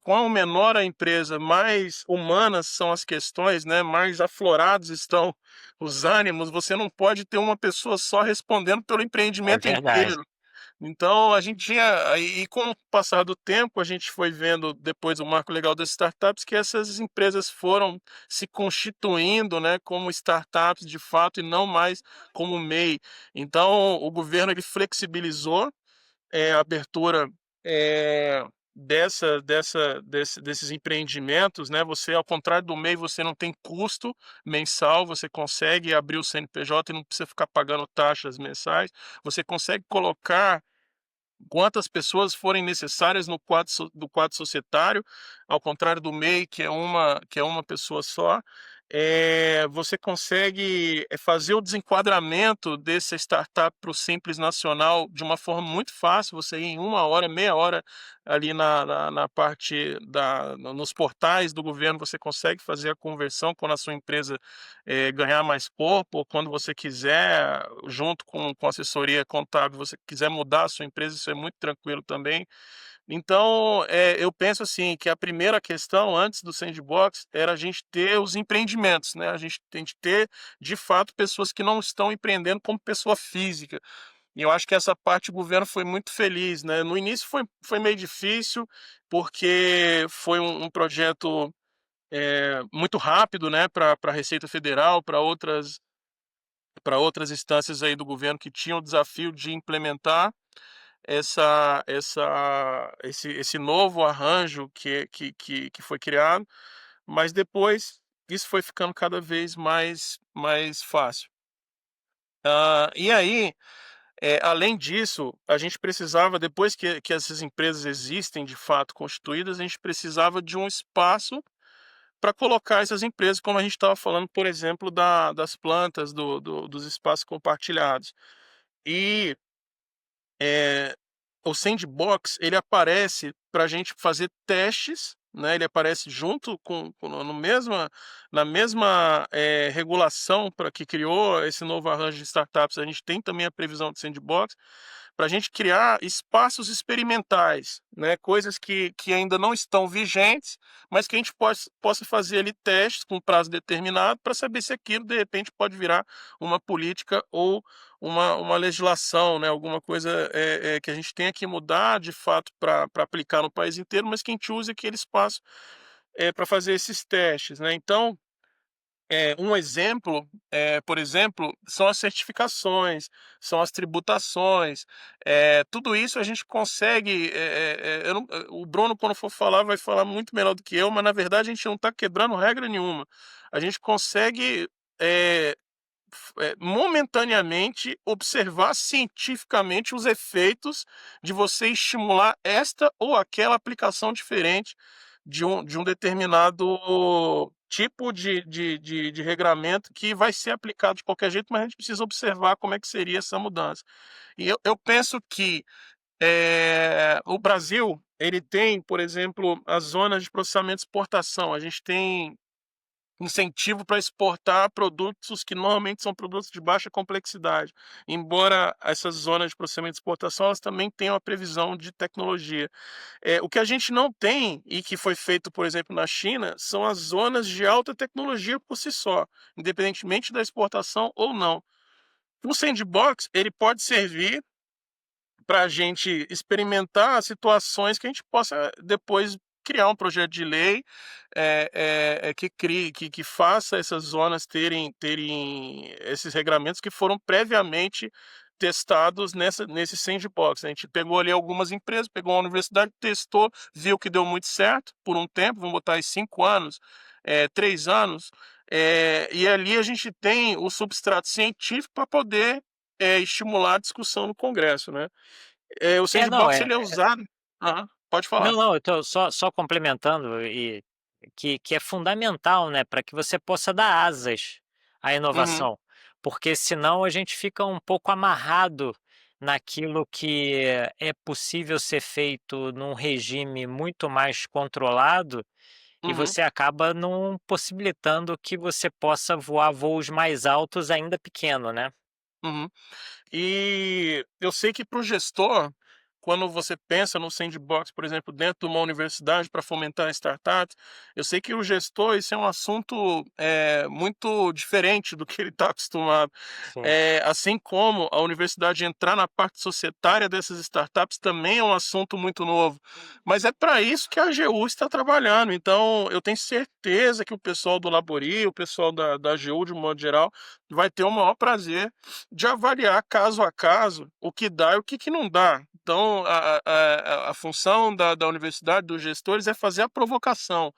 quanto menor a empresa, mais humanas são as questões, né, mais aflorados estão os ânimos, você não pode ter uma pessoa só respondendo pelo é empreendimento verdade. inteiro. Então a gente tinha e com o passar do tempo, a gente foi vendo depois do marco legal das startups que essas empresas foram se constituindo, né, como startups de fato e não mais como MEI. Então o governo ele flexibilizou, a abertura, eh, desses empreendimentos, né, você ao contrário do MEI, você não tem custo mensal, você consegue abrir o CNPJ e não precisa ficar pagando taxas mensais, você consegue colocar quantas pessoas forem necessárias no do quadro societário, ao contrário do MEI, que é uma pessoa só. Você consegue, fazer o desenquadramento dessa startup para o Simples Nacional de uma forma muito fácil, você ir em 1 hora, meia hora ali na parte nos portais do governo, você consegue fazer a conversão quando a sua empresa, ganhar mais corpo, ou quando você quiser, junto com assessoria contábil, você quiser mudar a sua empresa, isso é muito tranquilo também. Então, eu penso assim, que a primeira questão antes do sandbox era a gente ter os empreendimentos, né, a gente tem que ter, de fato, pessoas que não estão empreendendo como pessoa física. E eu acho que essa parte o governo foi muito feliz, né. No início foi meio difícil, porque foi um projeto, muito rápido, né, para a Receita Federal, para outras instâncias aí do governo que tinham o desafio de implementar esse novo arranjo que foi criado, mas depois isso foi ficando cada vez mais fácil. E aí, além disso, a gente precisava, depois que essas empresas existem de fato constituídas, a gente precisava de um espaço para colocar essas empresas, como a gente estava falando, por exemplo, das plantas, dos espaços compartilhados. E eh, o sandbox ele aparece para a gente fazer testes, né? Ele aparece junto no mesma, na mesma regulação para que criou esse novo arranjo de startups. A gente tem também a previsão de sandbox para a gente criar espaços experimentais, né? Coisas que ainda não estão vigentes, mas que a gente possa fazer ali testes com prazo determinado para saber se aquilo de repente pode virar uma política ou uma legislação, né, alguma coisa, que a gente tenha que mudar de fato para aplicar no país inteiro, mas que a gente use aquele espaço, para fazer esses testes, né. Então, um exemplo, por exemplo, são as certificações, são as tributações, tudo isso a gente consegue, eu não o Bruno quando for falar vai falar muito melhor do que eu, mas na verdade a gente não está quebrando regra nenhuma. A gente consegue, eh momentaneamente observar cientificamente os efeitos de você estimular esta ou aquela aplicação diferente de um determinado tipo de regramento que vai ser aplicado de qualquer jeito, mas a gente precisa observar como é que seria essa mudança. E eu penso que, o Brasil, ele tem, por exemplo, as zonas de processamento e exportação. A gente tem incentivo para exportar produtos que normalmente são produtos de baixa complexidade, embora essas zonas de processamento e exportação, elas também tenham a previsão de tecnologia. O que a gente não tem, e que foi feito, por exemplo, na China, são as zonas de alta tecnologia por si só, independentemente da exportação ou não. O sandbox, ele pode servir para a gente experimentar situações que a gente possa depois criar um projeto de lei que crie, que faça essas zonas terem esses regramentos que foram previamente testados nesse sandbox. A gente pegou ali algumas empresas, pegou uma universidade, testou, viu que deu muito certo por um tempo, vamos botar aí 5 anos, 3 anos, e ali a gente tem o substrato científico para poder estimular a discussão no Congresso, né? O Não, sandbox ele é usado. Aham, pode não, falar. não, eu tô só complementando e que é fundamental, né, para que você possa dar asas à Uhum, inovação, porque senão a gente fica um pouco amarrado naquilo que é possível ser feito num regime muito mais controlado e uhum, você acaba não possibilitando que você possa voar voos mais altos ainda pequeno, né? uhum. E eu sei que para o gestor, quando você pensa no sandbox, por exemplo, dentro de uma universidade para fomentar startups, eu sei que o gestor, isso é um assunto muito diferente do que ele está acostumado. Sim. Assim como a universidade entrar na parte societária dessas startups também é um assunto muito novo. Mas é para isso que a AGU está trabalhando. Então, eu tenho certeza que o pessoal do Labori, o pessoal da AGU, de um modo geral, vai ter o maior prazer de avaliar caso a caso o que dá e o que não dá. Então, a função da universidade, dos gestores, é fazer a provocação,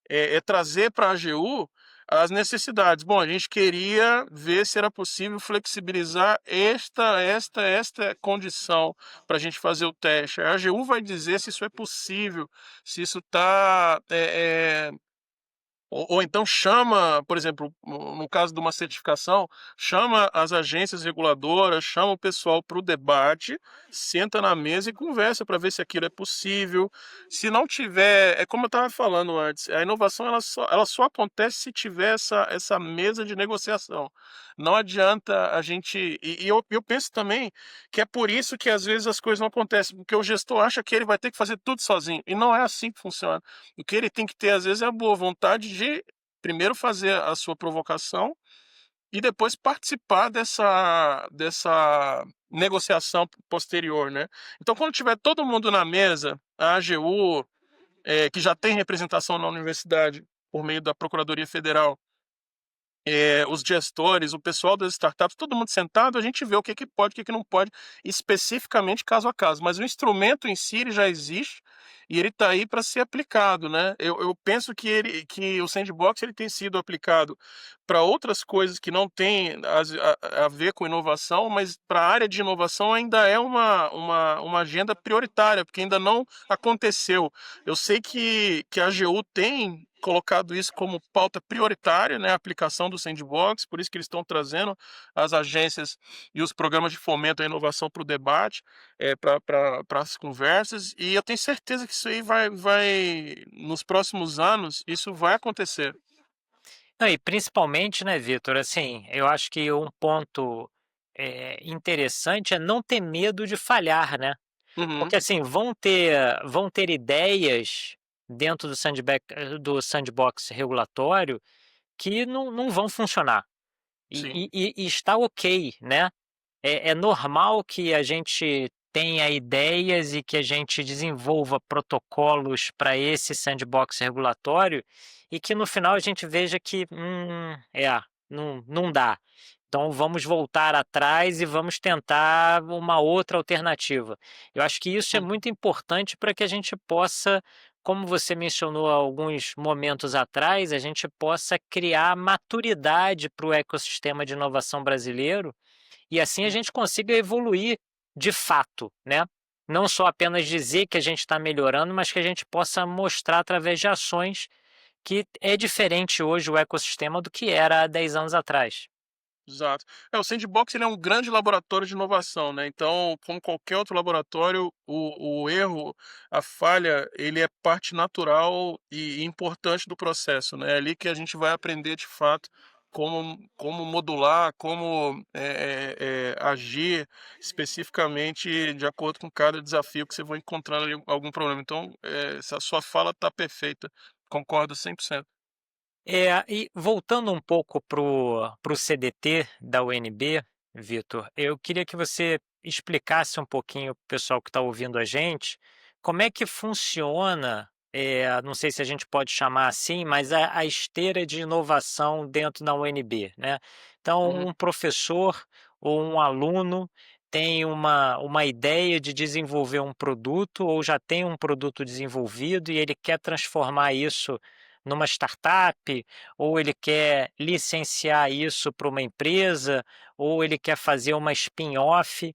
é trazer para a AGU as necessidades. Bom, a gente queria ver se era possível flexibilizar esta condição para a gente fazer o teste. A AGU vai dizer se isso é possível, se isso está ou então chama, por exemplo, no caso de uma certificação, chama as agências reguladoras, chama o pessoal para o debate, senta na mesa e conversa para ver se aquilo é possível. Se não tiver, é como eu estava falando antes, a inovação ela só acontece se tiver essa mesa de negociação. Não adianta a gente. E eu penso também que é por isso que às vezes as coisas não acontecem, porque o gestor acha que ele vai ter que fazer tudo sozinho. E não é assim que funciona. O que ele tem que ter, às vezes, é a boa vontade de primeiro fazer a sua provocação e depois participar dessa negociação posterior, né? Então, quando tiver todo mundo na mesa, a AGU, que já tem representação na universidade por meio da Procuradoria Federal, os gestores, o pessoal das startups, todo mundo sentado, a gente vê o que pode, o que não pode, especificamente caso a caso. Mas o instrumento em si ele já existe e ele está aí para ser aplicado, né? Eu penso que o sandbox ele tem sido aplicado para outras coisas que não têm a ver com inovação, mas para a área de inovação ainda é uma agenda prioritária, porque ainda não aconteceu. Eu sei que a AGU tem colocado isso como pauta prioritária, né, a aplicação do sandbox, por isso que eles estão trazendo as agências e os programas de fomento à inovação para o debate, para as conversas, e eu tenho certeza que isso aí nos próximos anos, isso vai acontecer. Não, e principalmente, né, Vitor, assim, eu acho que um ponto interessante é não ter medo de falhar, né? Uhum, Porque assim, vão ter ideias dentro do sandbox regulatório que não vão funcionar. sim. E está ok, né? É normal que a gente tenha ideias e que a gente desenvolva protocolos para esse sandbox regulatório e que no final a gente veja que não dá. Então vamos voltar atrás e vamos tentar uma outra alternativa. Eu acho que isso é Uhum, muito importante para que a gente possa, como você mencionou há alguns momentos atrás, a gente possa criar maturidade para o ecossistema de inovação brasileiro e assim a sim. gente consiga evoluir de fato, né? Não só apenas dizer que a gente está melhorando, mas que a gente possa mostrar através de ações que é diferente hoje o ecossistema do que era há 10 anos atrás. Exato. O sandbox ele é um grande laboratório de inovação, né? Então, como qualquer outro laboratório, o erro, a falha, ele é parte natural e importante do processo, né? É ali que a gente vai aprender de fato como modular, como agir especificamente de acordo com cada desafio que você vai encontrando ali algum problema. Então, essa sua fala está perfeita. Concordo 100%. E voltando um pouco para o CDT da UNB, Vitor. Eu queria que você explicasse um pouquinho para o pessoal que está ouvindo a gente, como é que funciona, não sei se a gente pode chamar assim, mas a esteira de inovação dentro da UNB, né? Então, Uhum. um professor ou um aluno tem uma ideia de desenvolver um produto ou já tem um produto desenvolvido e ele quer transformar isso numa startup, ou ele quer licenciar isso para uma empresa, ou ele quer fazer uma spin-off.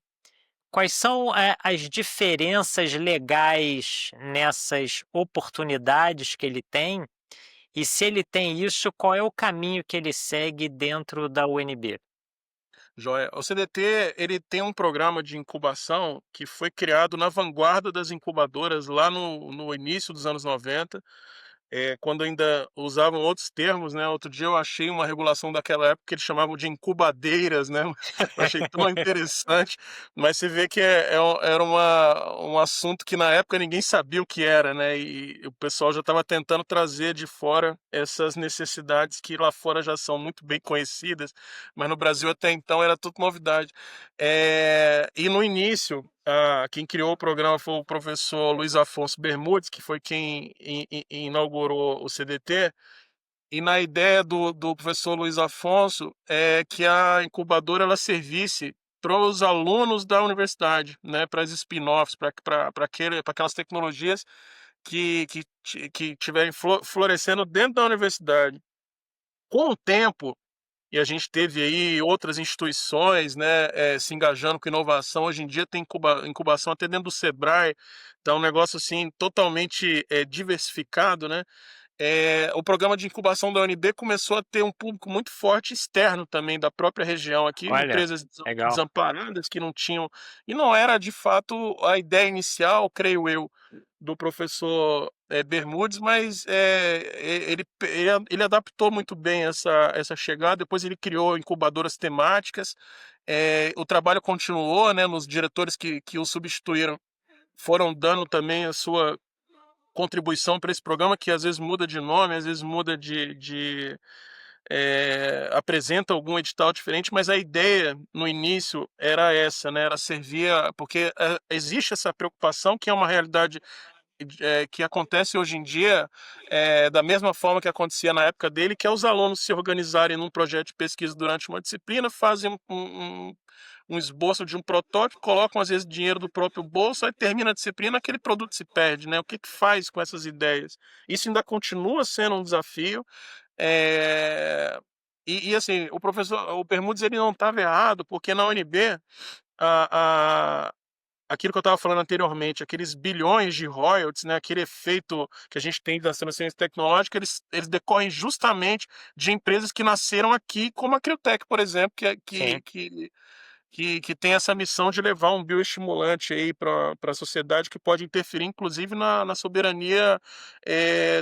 Quais são, as diferenças legais nessas oportunidades que ele tem? E se ele tem isso, qual é o caminho que ele segue dentro da UNB? Joia. O CDT, ele tem um programa de incubação que foi criado na vanguarda das incubadoras lá no início dos anos 90, quando ainda usavam outros termos, né? Outro dia eu achei uma regulação daquela época que eles chamavam de incubadeiras, né? Eu achei tão interessante, mas você vê que era um assunto que na época ninguém sabia o que era, né? E o pessoal já estava tentando trazer de fora essas necessidades que lá fora já são muito bem conhecidas, mas no Brasil até então era tudo novidade. E no início, quem criou o programa foi o professor Luiz Afonso Bermudes, que foi quem inaugurou o CDT. E na ideia do professor Luiz Afonso é que a incubadora ela servisse para os alunos da universidade, né, para as spin-offs, para aquelas tecnologias que estiverem florescendo dentro da universidade. Com o tempo, e a gente teve aí outras instituições, né, se engajando com inovação. Hoje em dia tem incubação até dentro do Sebrae, então é um negócio assim totalmente diversificado, né? O programa de incubação da UNB começou a ter um público muito forte externo também da própria região aqui, Olha, empresas legal. desamparadas que não tinham, e não era de fato a ideia inicial, creio eu, do professor Bermudes, mas ele adaptou muito bem essa chegada. Depois ele criou incubadoras temáticas. O trabalho continuou, né? Nos diretores que o substituíram foram dando também a sua contribuição para esse programa, que às vezes muda de nome, às vezes muda apresenta algum edital diferente, mas a ideia no início era essa, né? Era servir, porque existe essa preocupação que é uma realidade que acontece hoje em dia da mesma forma que acontecia na época dele, que é os alunos se organizarem num projeto de pesquisa durante uma disciplina, fazem um esboço de um protótipo, colocam às vezes dinheiro do próprio bolso, aí termina a disciplina, aquele produto se perde, né? O que faz com essas ideias? Isso ainda continua sendo um desafio. Assim, o Bermudes ele não estava errado, porque na UNB aquilo que eu estava falando anteriormente, aqueles bilhões de royalties, né, aquele efeito que a gente tem das transferências tecnológicas, eles decorrem justamente de empresas que nasceram aqui, como a Criotech, por exemplo, Sim. que tem essa missão de levar um bioestimulante aí para a sociedade que pode interferir, inclusive, na soberania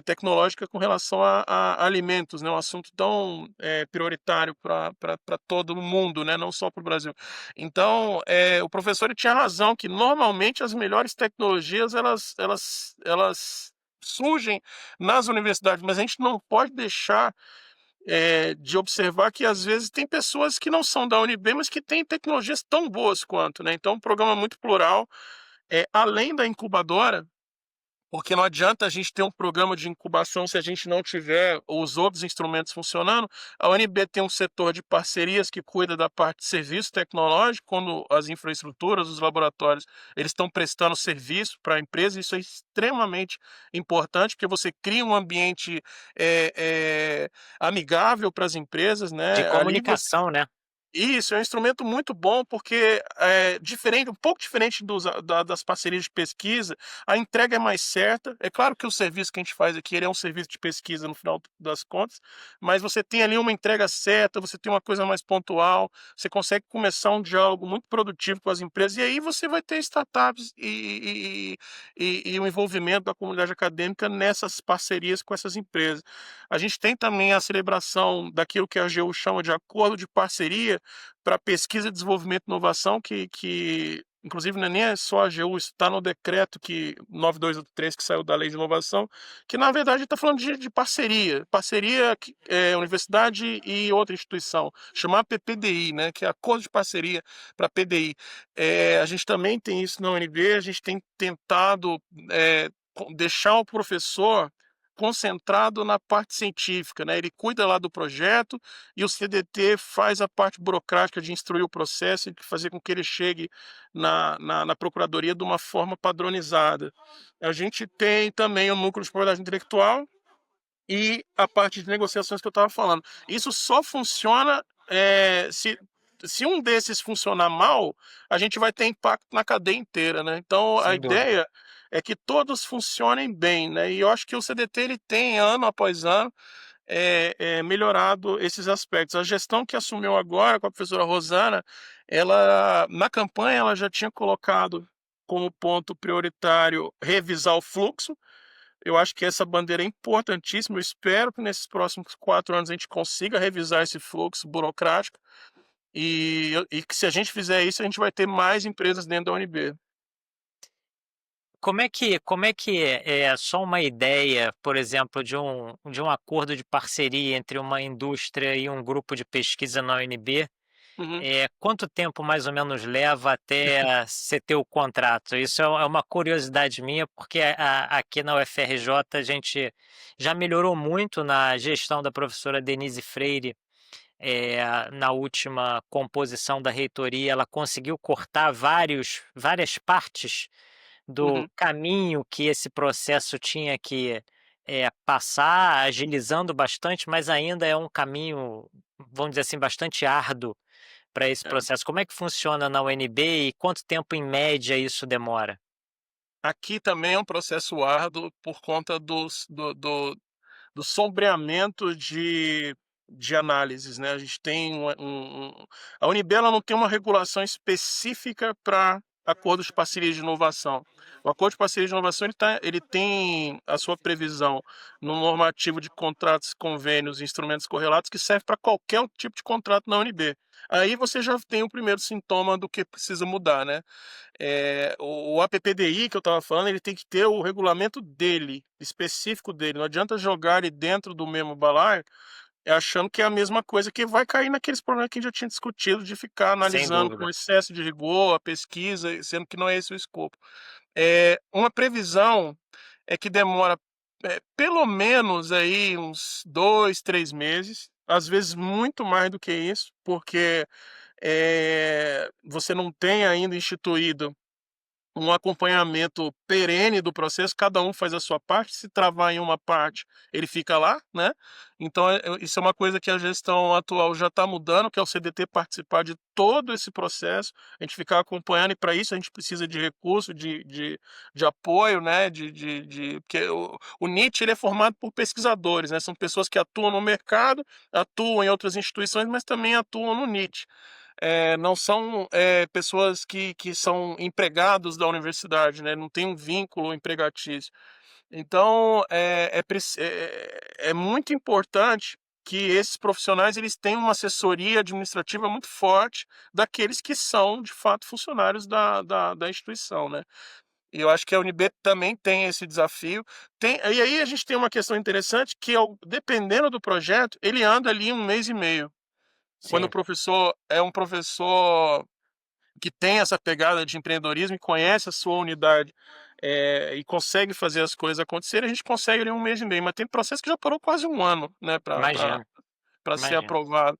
tecnológica com relação a alimentos, né? Um assunto tão prioritário para todo o mundo, né? Não só para o Brasil. Então, o professor ele tinha razão que normalmente as melhores tecnologias elas surgem nas universidades, mas a gente não pode deixar de observar que às vezes tem pessoas que não são da UNB, mas que têm tecnologias tão boas quanto, né? Então, um programa muito plural, além da incubadora, porque não adianta a gente ter um programa de incubação se a gente não tiver os outros instrumentos funcionando. A UNB tem um setor de parcerias que cuida da parte de serviço tecnológico, quando as infraestruturas, os laboratórios, eles estão prestando serviço para a empresa. Isso é extremamente importante, porque você cria um ambiente amigável para as empresas, De né? Ali você comunicação, né? isso, é um instrumento muito bom porque diferente, um pouco diferente das parcerias de pesquisa, a entrega é mais certa. É claro que o serviço que a gente faz aqui ele é um serviço de pesquisa no final das contas, mas você tem ali uma entrega certa, você tem uma coisa mais pontual, você consegue começar um diálogo muito produtivo com as empresas, e aí você vai ter startups e o envolvimento da comunidade acadêmica nessas parcerias com essas empresas. A gente tem também a celebração daquilo que a AGU chama de acordo de parceria para pesquisa, desenvolvimento e inovação, que inclusive não é nem só a AGU, isso está no decreto 9283 que saiu da Lei de Inovação, que na verdade está falando de parceria, universidade e outra instituição, chamar PPDI, né, que é Acordo de Parceria para PDI. A gente também tem isso na UNB, a gente tem tentado deixar o professor concentrado na parte científica, né? Ele cuida lá do projeto e o CDT faz a parte burocrática de instruir o processo e de fazer com que ele chegue na procuradoria de uma forma padronizada. A gente tem também o núcleo de propriedade intelectual e a parte de negociações que eu estava falando. Isso só funciona se um desses funcionar mal, a gente vai ter impacto na cadeia inteira, né? Então a Sem dúvida. ideia é que todos funcionem bem, né? E eu acho que o CDT ele tem ano após ano melhorado esses aspectos. A gestão que assumiu agora com a professora Rosana, ela na campanha ela já tinha colocado como ponto prioritário revisar o fluxo. Eu acho que essa bandeira é importantíssima. Eu espero que nesses próximos 4 anos a gente consiga revisar esse fluxo burocrático e que se a gente fizer isso, a gente vai ter mais empresas dentro da UNB. Como é que é só uma ideia, por exemplo, de um acordo de parceria entre uma indústria e um grupo de pesquisa na UNB? Uhum, Quanto tempo mais ou menos leva até você ter o contrato? Isso é uma curiosidade minha, porque aqui na UFRJ a gente já melhorou muito na gestão da professora Denise Freire. Na última composição da reitoria, ela conseguiu cortar várias partes do uhum. caminho que esse processo tinha que passar, agilizando bastante, mas ainda é um caminho, vamos dizer assim, bastante árduo para esse É. processo. Como é que funciona na UNB e quanto tempo em média isso demora? Aqui também é um processo árduo por conta do sombreamento de análises, né? A gente tem a UNB ela não tem uma regulação específica para acordos de parceria de inovação. O acordo de parceria de inovação ele tem a sua previsão no normativo de contratos, convênios e instrumentos correlatos que serve para qualquer tipo de contrato na UNB. Aí você já tem o primeiro sintoma do que precisa mudar, né? O APPDI que eu estava falando, ele tem que ter o regulamento dele, específico dele. Não adianta jogar ele dentro do mesmo balaio, achando que é a mesma coisa, que vai cair naqueles problemas que a gente já tinha discutido, de ficar Sem analisando com dúvida. excesso de rigor a pesquisa, sendo que não é esse o escopo. Uma previsão é que demora pelo menos aí uns 2, 3 meses, às vezes muito mais do que isso, porque você não tem ainda instituído um acompanhamento perene do processo, cada um faz a sua parte, se travar em uma parte, ele fica lá, né? Então, isso é uma coisa que a gestão atual já está mudando, que é o CDT participar de todo esse processo, a gente ficar acompanhando, e para isso a gente precisa de recurso, de apoio, né? Porque o NIT ele é formado por pesquisadores, né? São pessoas que atuam no mercado, atuam em outras instituições, mas também atuam no NIT. Não são pessoas que são empregados da universidade, né? Não tem um vínculo empregatício. Então, é muito importante que esses profissionais eles tenham uma assessoria administrativa muito forte daqueles que são, de fato, funcionários da instituição, né? E eu acho que a UNB também tem esse desafio. E aí a gente tem uma questão interessante que, dependendo do projeto, ele anda ali 1 mês e meio. Quando o Sim. professor é um professor que tem essa pegada de empreendedorismo e conhece a sua unidade e consegue fazer as coisas acontecerem, a gente consegue em 1 mês e meio. Mas tem processo que já parou quase 1 ano, né, Imagino, para ser imagino. aprovado.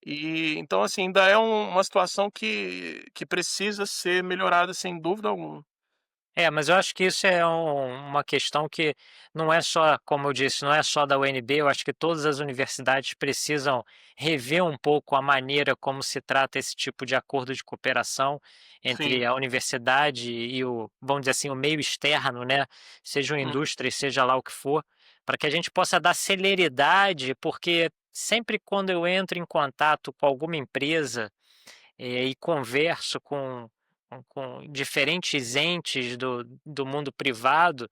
E então, assim, ainda é uma situação que precisa ser melhorada sem dúvida alguma. Mas eu acho que isso é uma questão que não é só, como eu disse, não é só da UNB, eu acho que todas as universidades precisam rever um pouco a maneira como se trata esse tipo de acordo de cooperação Sim. entre a universidade e vamos dizer assim, o meio externo, né? Seja uma Uhum. indústria, seja lá o que for, para que a gente possa dar celeridade, porque sempre quando eu entro em contato com alguma empresa, e converso com diferentes entes do mundo privado,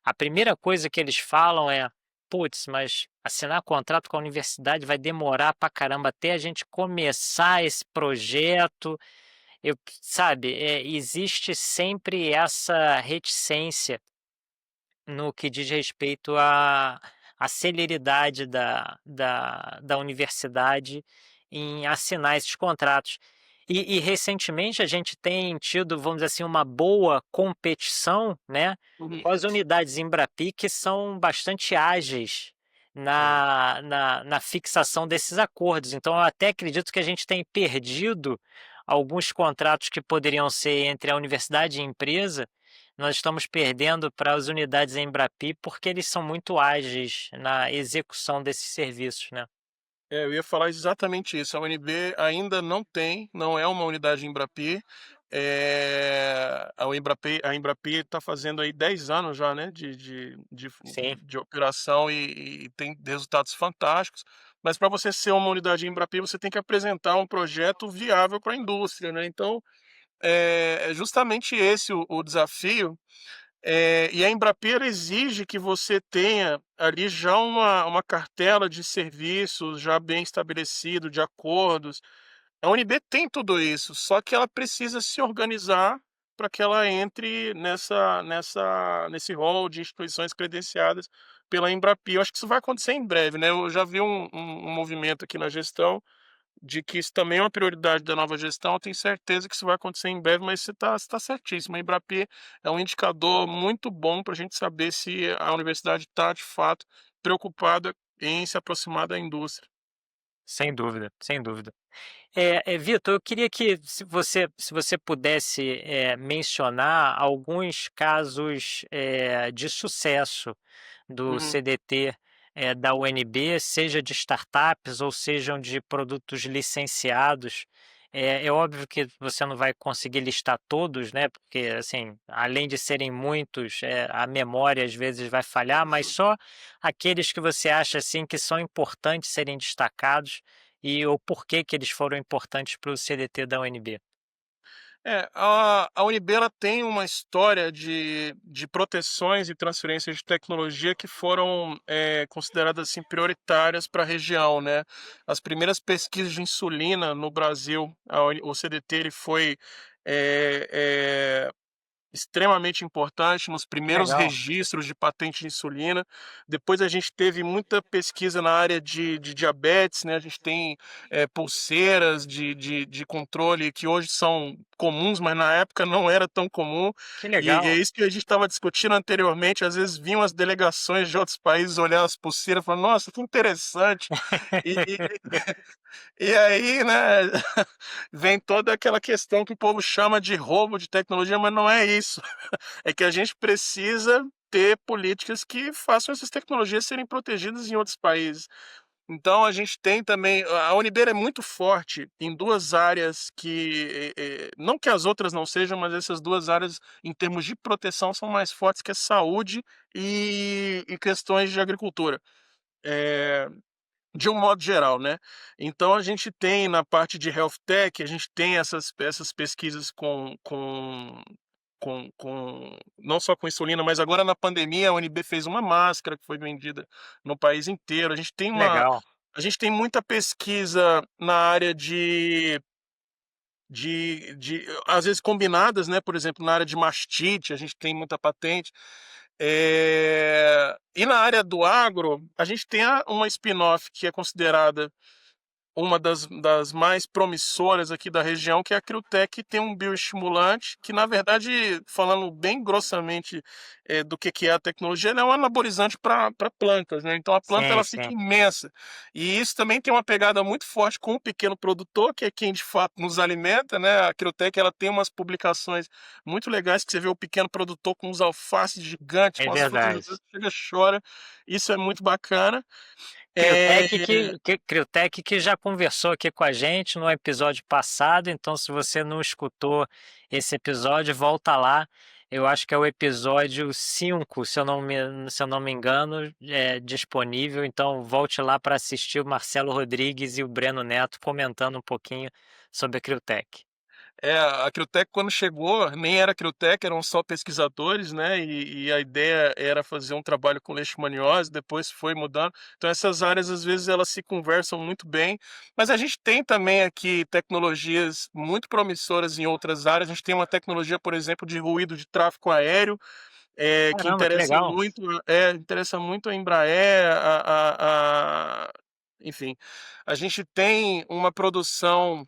a primeira coisa que eles falam é: putz, mas assinar contrato com a universidade vai demorar pra caramba até a gente começar esse projeto. sabe, existe sempre essa reticência no que diz respeito à celeridade da universidade em assinar esses contratos. E recentemente a gente tem tido, vamos dizer assim, uma boa competição, né, Uhum. com as unidades Embrapi, que são bastante ágeis É. na fixação desses acordos. Então, eu até acredito que a gente tem perdido alguns contratos que poderiam ser entre a universidade e a empresa. Nós estamos perdendo para as unidades Embrapi porque eles são muito ágeis na execução desses serviços, né? Eu ia falar exatamente isso. A UNB ainda não tem, não é uma unidade Embrapi. A Embrapi está fazendo aí 10 anos já, né, Sim, de operação e tem resultados fantásticos. Mas para você ser uma unidade Embrapi, você tem que apresentar um projeto viável para a indústria, né? Então, é justamente esse o desafio. E a Embraper exige que você tenha ali já uma cartela de serviços já bem estabelecido, de acordos. A UNB tem tudo isso, só que ela precisa se organizar para que ela entre nesse rol de instituições credenciadas pela Embrapi. Eu acho que isso vai acontecer em breve, né? Eu já vi um movimento aqui na gestão de que isso também é uma prioridade da nova gestão. Eu tenho certeza que isso vai acontecer em breve, mas você tá certíssimo. A Embrapi é um indicador muito bom para a gente saber se a universidade está, de fato, preocupada em se aproximar da indústria. sem dúvida, sem dúvida. Vitor, eu queria que se você pudesse mencionar alguns casos de sucesso do Uhum. CDT da UNB, seja de startups ou sejam de produtos licenciados. É óbvio que você não vai conseguir listar todos, né? Porque, assim, além de serem muitos, a memória às vezes vai falhar, mas só aqueles que você acha assim que são importantes serem destacados e o porquê que eles foram importantes para o CDT da UNB. A UNB ela tem uma história de proteções e transferências de tecnologia que foram consideradas assim, prioritárias para a região, né? As primeiras pesquisas de insulina no Brasil, o CDT ele foi é, é, extremamente importante nos Que primeiros legal, registros de patente de insulina. Depois a gente teve muita pesquisa na área de diabetes, né? A gente tem pulseiras de controle que hoje são comuns, mas na época não era tão comum. que E é legal. isso que a gente estava discutindo anteriormente. Às vezes vinham as delegações de outros países olhar as pulseiras e falar, nossa, que interessante. E, e, e aí, né, vem toda aquela questão que o povo chama de roubo de tecnologia, mas não é isso. É que a gente precisa ter políticas que façam essas tecnologias serem protegidas em outros países. Então a gente tem também, a Unibeira é muito forte em duas áreas que, não que as outras não sejam, mas essas duas áreas em termos de proteção são mais fortes, que é saúde e questões de agricultura. É, de um modo geral, né. Então a gente tem na parte de health tech, a gente tem essas pesquisas com não só com insulina, mas agora na pandemia a UNB fez uma máscara que foi vendida no país inteiro. Que legal. A gente tem muita pesquisa na área de às vezes combinadas, né, por exemplo, na área de mastite, a gente tem muita patente. E na área do agro, a gente tem uma spin-off que é considerada uma das mais promissoras aqui da região, que é a Criotec, que tem um bioestimulante, que na verdade, falando bem grossamente do que é a tecnologia, ela é um anabolizante para plantas, né? Então a planta Sim, ela fica sim. imensa. E isso também tem uma pegada muito forte com o pequeno produtor, que é quem de fato nos alimenta, né? A Criotec ela tem umas publicações muito legais que você vê o pequeno produtor com uns alfaces gigantes, É com as frutas, às verdade. vezes chega e chora. Isso é muito bacana. É, Criotec que já conversou aqui com a gente no episódio passado, então se você não escutou esse episódio, volta lá. Eu acho que é o episódio 5, se eu não me engano, disponível. Então volte lá para assistir o Marcelo Rodrigues e o Breno Neto comentando um pouquinho sobre a Criotec. A Cryotech, quando chegou, nem era Cryotech, eram só pesquisadores, né? E a ideia era fazer um trabalho com leishmaniose, depois foi mudando. Então, essas áreas, às vezes, elas se conversam muito bem. Mas a gente tem também aqui tecnologias muito promissoras em outras áreas. A gente tem uma tecnologia, por exemplo, de ruído de tráfego aéreo, que Caramba, que legal. interessa muito a Embraer, enfim. A gente tem uma produção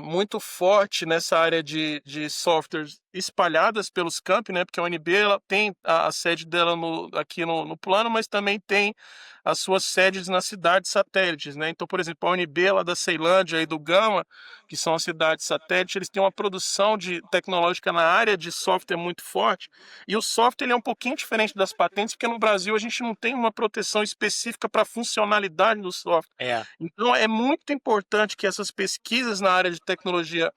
muito forte nessa área de softwares espalhadas pelos campi, né? Porque a UNB ela tem a sede dela aqui no plano, mas também tem as suas sedes nas cidades satélites, né? Então, por exemplo, a UNB lá da Ceilândia e do Gama, que são as cidades satélites, eles têm uma produção tecnológica na área de software muito forte. E o software ele é um pouquinho diferente das patentes, porque no Brasil a gente não tem uma proteção específica para a funcionalidade do software. É. Então, é muito importante que essas pesquisas na área de tecnologia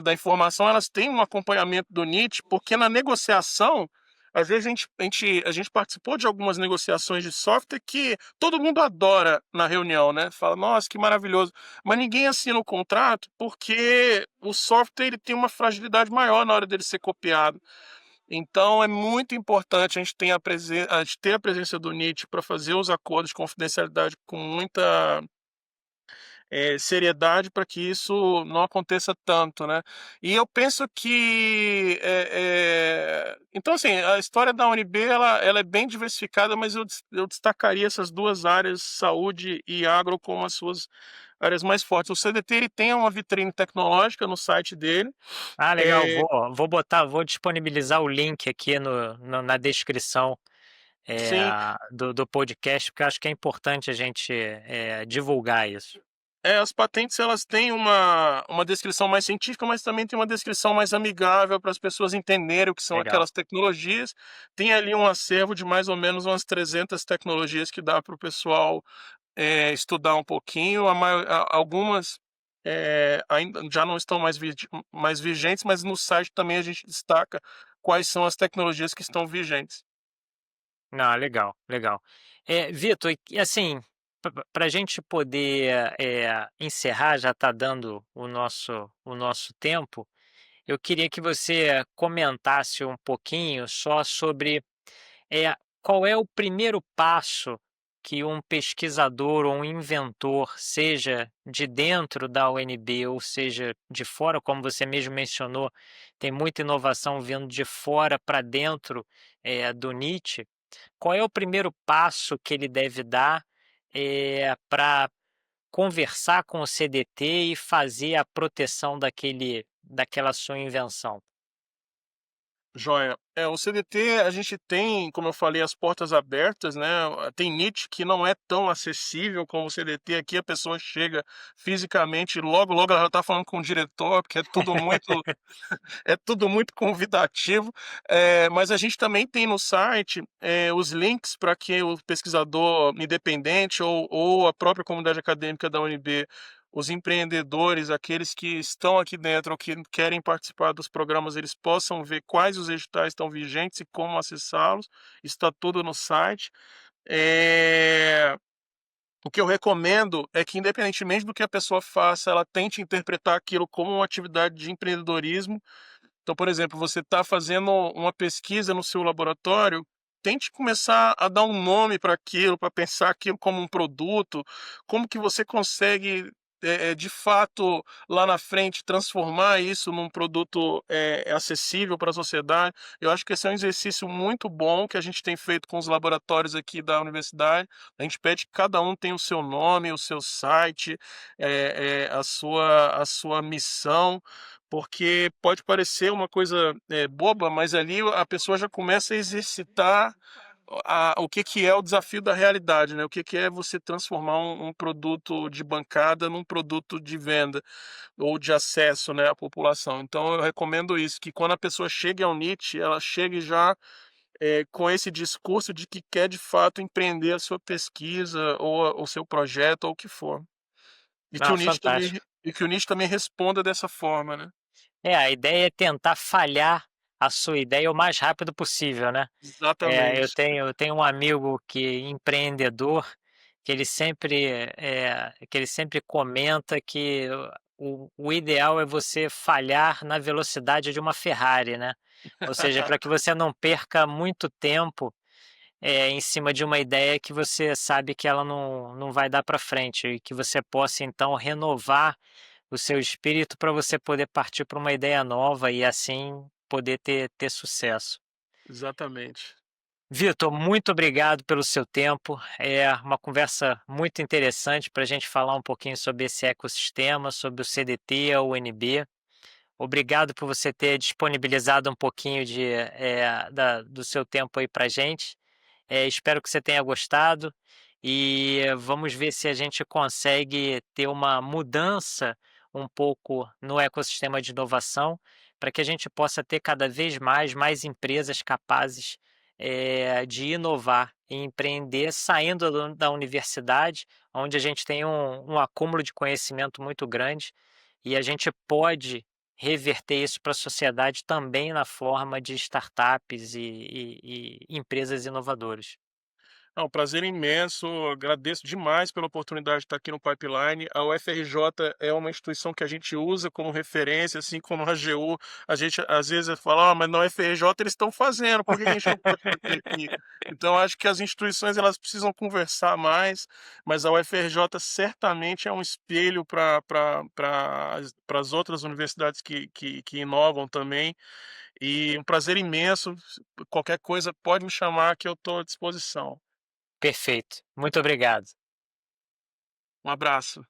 da informação elas tenham um acompanhamento do NIT, porque na negociação, às vezes a gente participou de algumas negociações de software que todo mundo adora na reunião, né? Fala, nossa, que maravilhoso. Mas ninguém assina o contrato porque o software ele tem uma fragilidade maior na hora dele ser copiado. Então é muito importante a gente ter a presença do NIT para fazer os acordos de confidencialidade com muita seriedade para que isso não aconteça tanto, né? E eu penso que então assim a história da UNB ela é bem diversificada, mas eu destacaria essas duas áreas, saúde e agro, como as suas áreas mais fortes. O CDT ele tem uma vitrine tecnológica no site dele. Ah, legal. É, Vou disponibilizar o link aqui na descrição sim, do podcast, porque eu acho que é importante a gente divulgar isso. as patentes elas têm uma descrição mais científica, mas também tem uma descrição mais amigável para as pessoas entenderem o que são Legal. aquelas tecnologias. Tem ali um acervo de mais ou menos umas 300 tecnologias que dá para o pessoal estudar um pouquinho. Algumas ainda já não estão mais vigentes, mas no site também a gente destaca quais são as tecnologias que estão vigentes. Ah, legal, legal. Vitor, e assim, para a gente poder encerrar, já está dando o nosso tempo, eu queria que você comentasse um pouquinho só sobre qual é o primeiro passo que um pesquisador ou um inventor, seja de dentro da UNB ou seja de fora, como você mesmo mencionou, tem muita inovação vindo de fora para dentro do NIT. Qual é o primeiro passo que ele deve dar para conversar com o CDT e fazer a proteção daquela sua invenção? Joia. O CDT, a gente tem, como eu falei, as portas abertas, né? Tem NIT que não é tão acessível como o CDT. Aqui a pessoa chega fisicamente, logo, logo ela já está falando com o diretor, porque é tudo muito convidativo. Mas a gente também tem no site os links para que o pesquisador independente ou a própria comunidade acadêmica da UNB, os empreendedores, aqueles que estão aqui dentro ou que querem participar dos programas, eles possam ver quais os editais estão vigentes e como acessá-los. Está tudo no site. É, O que eu recomendo é que, independentemente do que a pessoa faça, ela tente interpretar aquilo como uma atividade de empreendedorismo. Então, por exemplo, você está fazendo uma pesquisa no seu laboratório, tente começar a dar um nome para aquilo, para pensar aquilo como um produto, como que você consegue, de fato, lá na frente, transformar isso num produto acessível para a sociedade. Eu acho que esse é um exercício muito bom que a gente tem feito com os laboratórios aqui da universidade. A gente pede que cada um tenha o seu nome, o seu site, a sua missão, porque pode parecer uma coisa boba, mas ali a pessoa já começa a exercitar o que que é o desafio da realidade, né? O que que é você transformar um produto de bancada num produto de venda ou de acesso, né, à população. Então eu recomendo isso, que quando a pessoa chegue ao NIT, ela chegue já com esse discurso de que quer de fato empreender a sua pesquisa ou o seu projeto ou o que for. E que Ah, o NIT também, fantástico. e que o NIT também responda dessa forma, né? A ideia é tentar falhar a sua ideia o mais rápido possível, né? Eu Exatamente. tenho, eu tenho um amigo que é empreendedor que ele sempre comenta que o ideal é você falhar na velocidade de uma Ferrari, né? Ou seja, para que você não perca muito tempo em cima de uma ideia que você sabe que ela não vai dar para frente e que você possa então renovar o seu espírito para você poder partir para uma ideia nova e assim poder ter sucesso. Exatamente. Vitor, muito obrigado pelo seu tempo. É uma conversa muito interessante para a gente falar um pouquinho sobre esse ecossistema, sobre o CDT, a UNB. Obrigado por você ter disponibilizado um pouquinho do seu tempo aí para a gente. Espero que você tenha gostado e vamos ver se a gente consegue ter uma mudança um pouco no ecossistema de inovação para que a gente possa ter cada vez mais empresas capazes de inovar e empreender saindo da universidade, onde a gente tem um acúmulo de conhecimento muito grande e a gente pode reverter isso para a sociedade também na forma de startups e empresas inovadoras. É um prazer imenso, agradeço demais pela oportunidade de estar aqui no Pipeline. A UFRJ é uma instituição que a gente usa como referência, assim como a AGU. A gente às vezes fala, mas na UFRJ eles estão fazendo, por que a gente não pode fazer aqui? Então acho que as instituições elas precisam conversar mais, mas a UFRJ certamente é um espelho para as outras universidades que inovam também. E um prazer imenso. Qualquer coisa pode me chamar que eu estou à disposição. Perfeito. Muito obrigado. Um abraço.